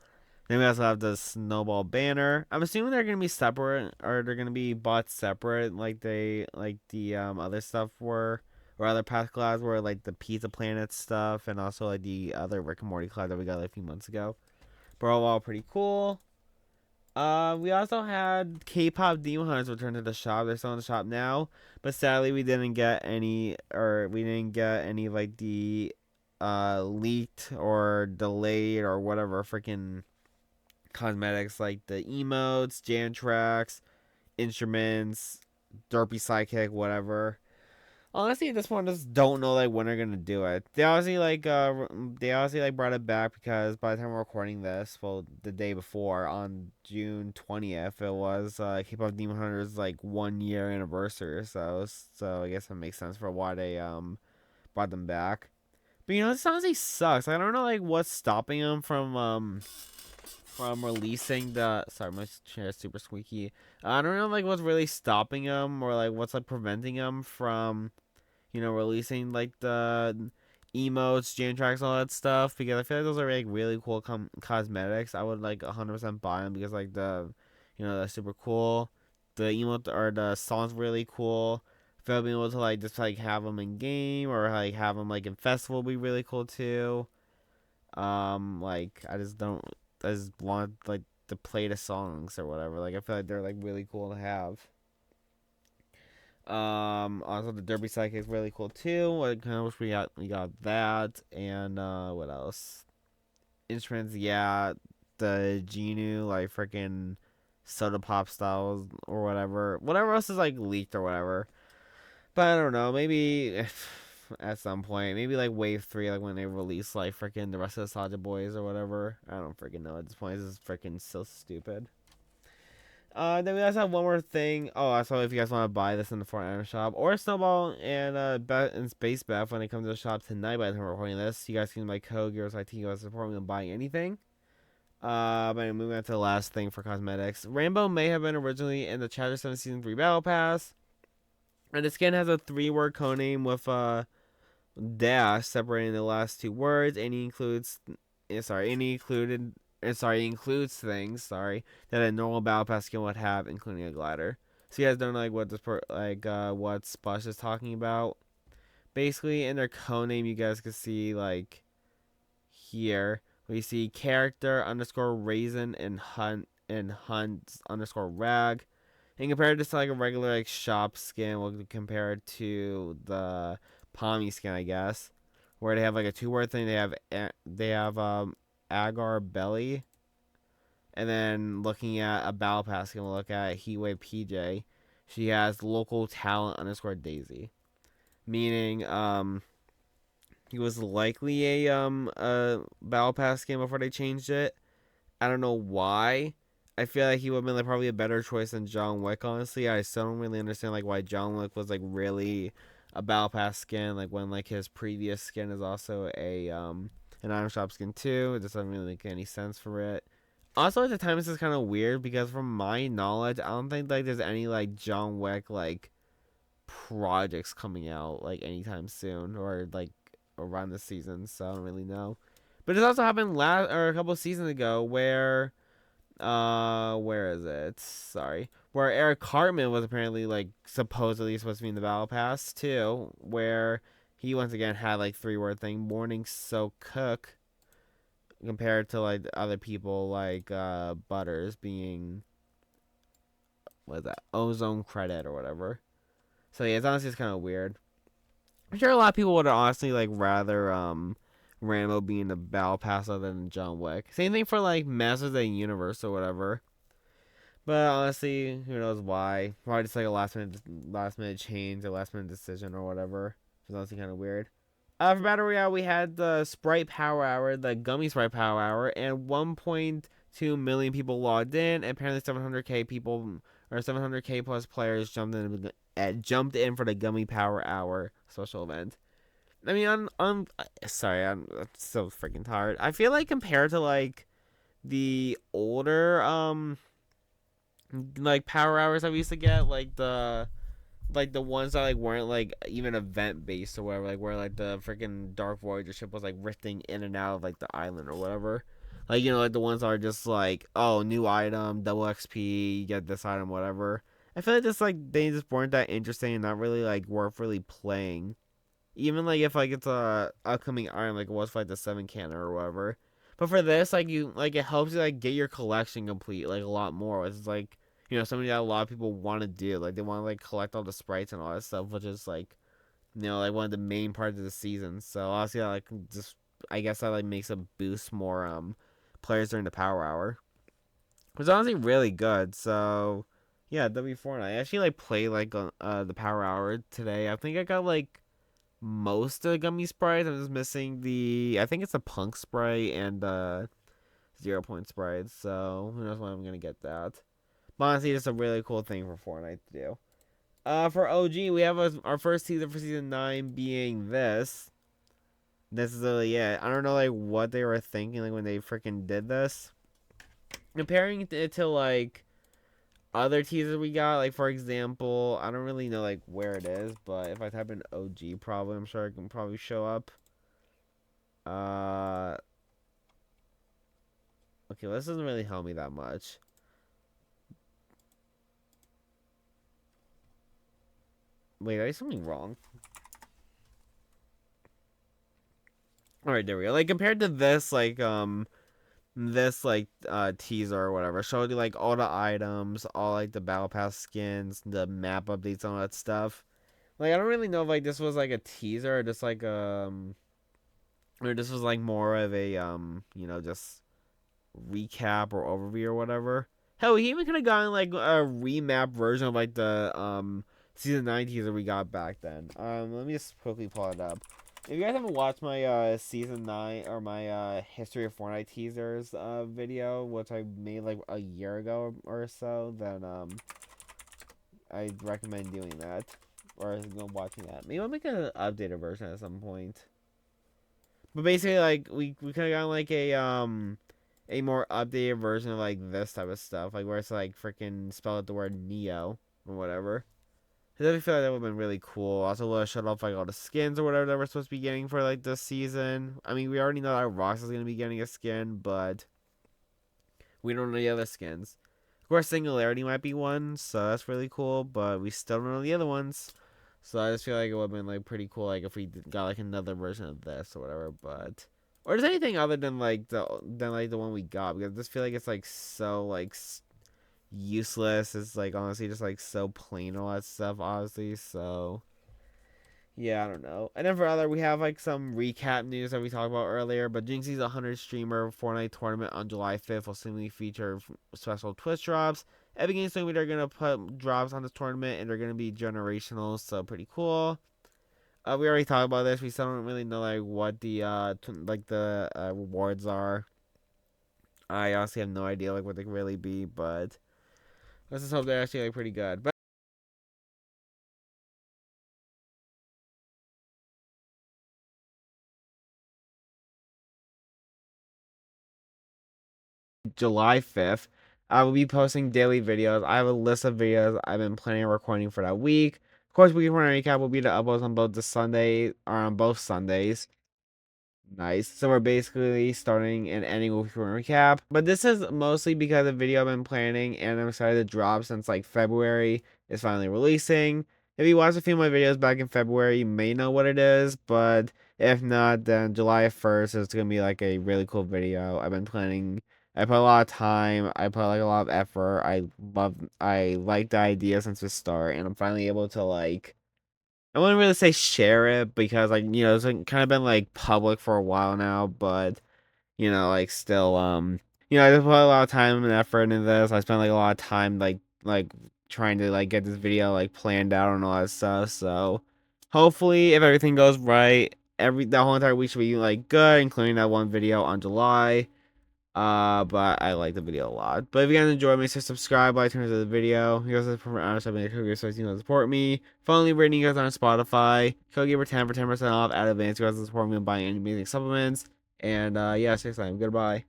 Then we also have the Snowball banner. I'm assuming they're gonna be separate, or they're gonna be bought separate, like the other stuff were, or other past collabs were, like the Pizza Planet stuff, and also like the other Rick and Morty collab that we got like a few months ago. But overall, pretty cool. We also had K-pop Demon Hunters return to the shop. They're still in the shop now, but sadly we didn't get any like the leaked or delayed or whatever freaking cosmetics, like the emotes, jam tracks, instruments, derpy sidekick, whatever. Honestly, at this point, I just don't know like when they're gonna do it. They obviously brought it back because by the time we're recording this, well, the day before on June 20th, it was K-pop Demon Hunters like 1 year anniversary. So I guess that makes sense for why they brought them back. But this honestly sucks. I don't know like what's stopping them from releasing the. Sorry, my chair is super squeaky. I don't know like what's really stopping them, or like what's like preventing them from, releasing like the emotes, jam tracks, all that stuff. Because I feel like those are like really cool cosmetics. I would like 100% buy them because like they're super cool. The emote or the song's really cool. I feel like being able to like just like have them in game or like have them like in festival would be really cool too. Like I just want like to play the songs or whatever. Like I feel like they're like really cool to have. Also the Derby Sidekick is really cool too. I kind of wish we got that. And what else? Instruments, yeah. The Genu like freaking soda pop styles or whatever. Whatever else is like leaked or whatever. But I don't know. Maybe at some point, maybe like Wave 3, like when they release like freaking the rest of the Soldier Boys or whatever. I don't freaking know at this point. This is freaking so stupid. Then we also have one more thing. Oh, so if you guys want to buy this in the Fortnite shop or Snowball and Space Beth when it comes to the shop tonight by the time we're recording this, you guys can use my code GearsIT to support me on buying anything. But moving on to the last thing for cosmetics. Rainbow may have been originally in the Chapter 7 Season 3 Battle Pass. And the skin has a 3-word codename with a dash separating the last 2 words, and he includes things that a normal battle pass skin would have, including a glider. So you guys don't know like what what Splash is talking about. Basically, in their codename, you guys can see like here we see character _ raisin and hunt _ rag. And compared to like a regular like shop skin, we'll compare it to the Pommy skin, I guess, where they have like a 2-word thing. They have Agar Belly, and then looking at a battle pass skin, we'll look at Heatwave PJ. She has local talent _ Daisy, meaning he was likely a battle pass skin before they changed it. I don't know why. I feel like he would have been like probably a better choice than John Wick, honestly. I still don't really understand like why John Wick was like really a battle pass skin, like when like his previous skin is also an item shop skin too. It just doesn't really make any sense for it. Also at the time this is kind of weird because from my knowledge, I don't think like there's any like John Wick like projects coming out like anytime soon or like around the season, so I don't really know. But this also happened a couple of seasons ago where where is it? Sorry. Where Eric Cartman was apparently like supposedly supposed to be in the battle pass too, where he once again had like 3-word thing, morning so cook, compared to like other people like Butters being what is that? Ozone credit or whatever. So yeah, it's honestly kind of weird. I'm sure a lot of people would honestly like rather Rambo being the battle pass other than John Wick. Same thing for like Masters of the Universe or whatever. But honestly, who knows why? Probably just like a last minute change, a last minute decision or whatever. It's honestly kind of weird. For Battle Royale, we had the Sprite Power Hour, the Gummy Sprite Power Hour, and 1.2 million people logged in. And apparently 700k people or 700k plus players jumped Edge jumped in for the Gummy Power Hour special event. I mean, sorry, I'm so freaking tired. I feel like compared to like the older like power hours that we used to get, like the ones that like weren't like even event based or whatever, like where like the freaking Dark Voyager ship was like rifting in and out of like the island or whatever. Like, you know, like the ones that are just like, oh, new item, double XP, you get this item, whatever. I feel like just like they just weren't that interesting and not really like worth really playing. Even like if like it's a upcoming item like it was for like the 7 cannon or whatever. But for this, like you like it helps you like get your collection complete like a lot more. It's like, you know, something that a lot of people want to do. Like they want to like collect all the sprites and all that stuff, which is like, you know, like one of the main parts of the season. So obviously that like just I guess that like makes a boost more players during the power hour. Which is honestly really good. So yeah, W4 I actually like played like the power hour today. I think I got like most of the gummy sprites. I'm just missing the I think it's a punk sprite and 0 point sprite. So who knows when I'm gonna get that. But honestly, it's a really cool thing for Fortnite to do. For OG, we have our first teaser for season 9 being this. This is really it. I don't know like what they were thinking like when they freaking did this. Comparing it to like other teasers we got, like for example, I don't really know like where it is, but if I type in OG, probably I'm sure it can probably show up. Okay, well, this doesn't really help me that much. Wait, is something wrong? Alright, there we go. Like compared to this, like teaser or whatever, showed you like all the items, all like the battle pass skins, the map updates, all that stuff. Like I don't really know if like this was like a teaser or just like or this was like more of a you know, just recap or overview or whatever. Hell, he even could have gotten like a remap version of like the season 9 teaser we got back then. Let me just quickly pull it up. If you guys haven't watched my season 9 or my history of Fortnite teasers video, which I made like a year ago or so, then I'd recommend doing that or watching that. Maybe I'll make an updated version at some point. But basically, like we could have gotten like a more updated version of like this type of stuff, like where it's like freaking spell out the word Neo or whatever. I definitely feel like that would have been really cool. Also, would have showed off like all the skins or whatever that we're supposed to be getting for like this season. I mean, we already know that Rox is gonna be getting a skin, but we don't know the other skins. Of course, Singularity might be one, so that's really cool. But we still don't know the other ones. So I just feel like it would have been like pretty cool, like if we got like another version of this or whatever. But or is anything other than like the one we got? Because I just feel like it's like so like useless. It's like honestly just like so plain, all that stuff honestly. So yeah, I don't know. And then for other, we have like some recap news that we talked about earlier. But Jinxie's 100 streamer Fortnite tournament on July 5th will seemingly feature special Twitch drops. Epic Games told me they're gonna put drops on this tournament and they're gonna be generational, so pretty cool. We already talked about this. We still don't really know like what the rewards are. I honestly have no idea like what they can really be, but let's just hope they're actually like pretty good. But July 5th, I will be posting daily videos. I have a list of videos I've been planning on recording for that week. Of course, Weekly Fortnite Recap will be the uploads on both the Sunday or on both Sundays. Nice. So we're basically starting and ending with a recap. But this is mostly because the video I've been planning and I'm excited to drop since like February is finally releasing. If you watched a few of my videos back in February, you may know what it is. But if not, then July 1st is going to be like a really cool video. I've been planning. I put a lot of time. I put like a lot of effort. I like the idea since the start. And I'm finally able to like I wouldn't really say share it because like you know it's like, kind of been like public for a while now, but you know like still you know I just put a lot of time and effort into this. I spent like a lot of time like trying to like get this video like planned out and all that stuff. So hopefully if everything goes right, the whole entire week should be like good, including that one video on July. But I like the video a lot. But if you guys enjoyed, make sure to subscribe, like, turn to the video. You guys from honest, make sure you guys support me. Finally, rating you guys on Spotify. Code Gaber10 for 10% off. At advance, you guys support me by buying any amazing supplements. And yeah, see you next time. Goodbye.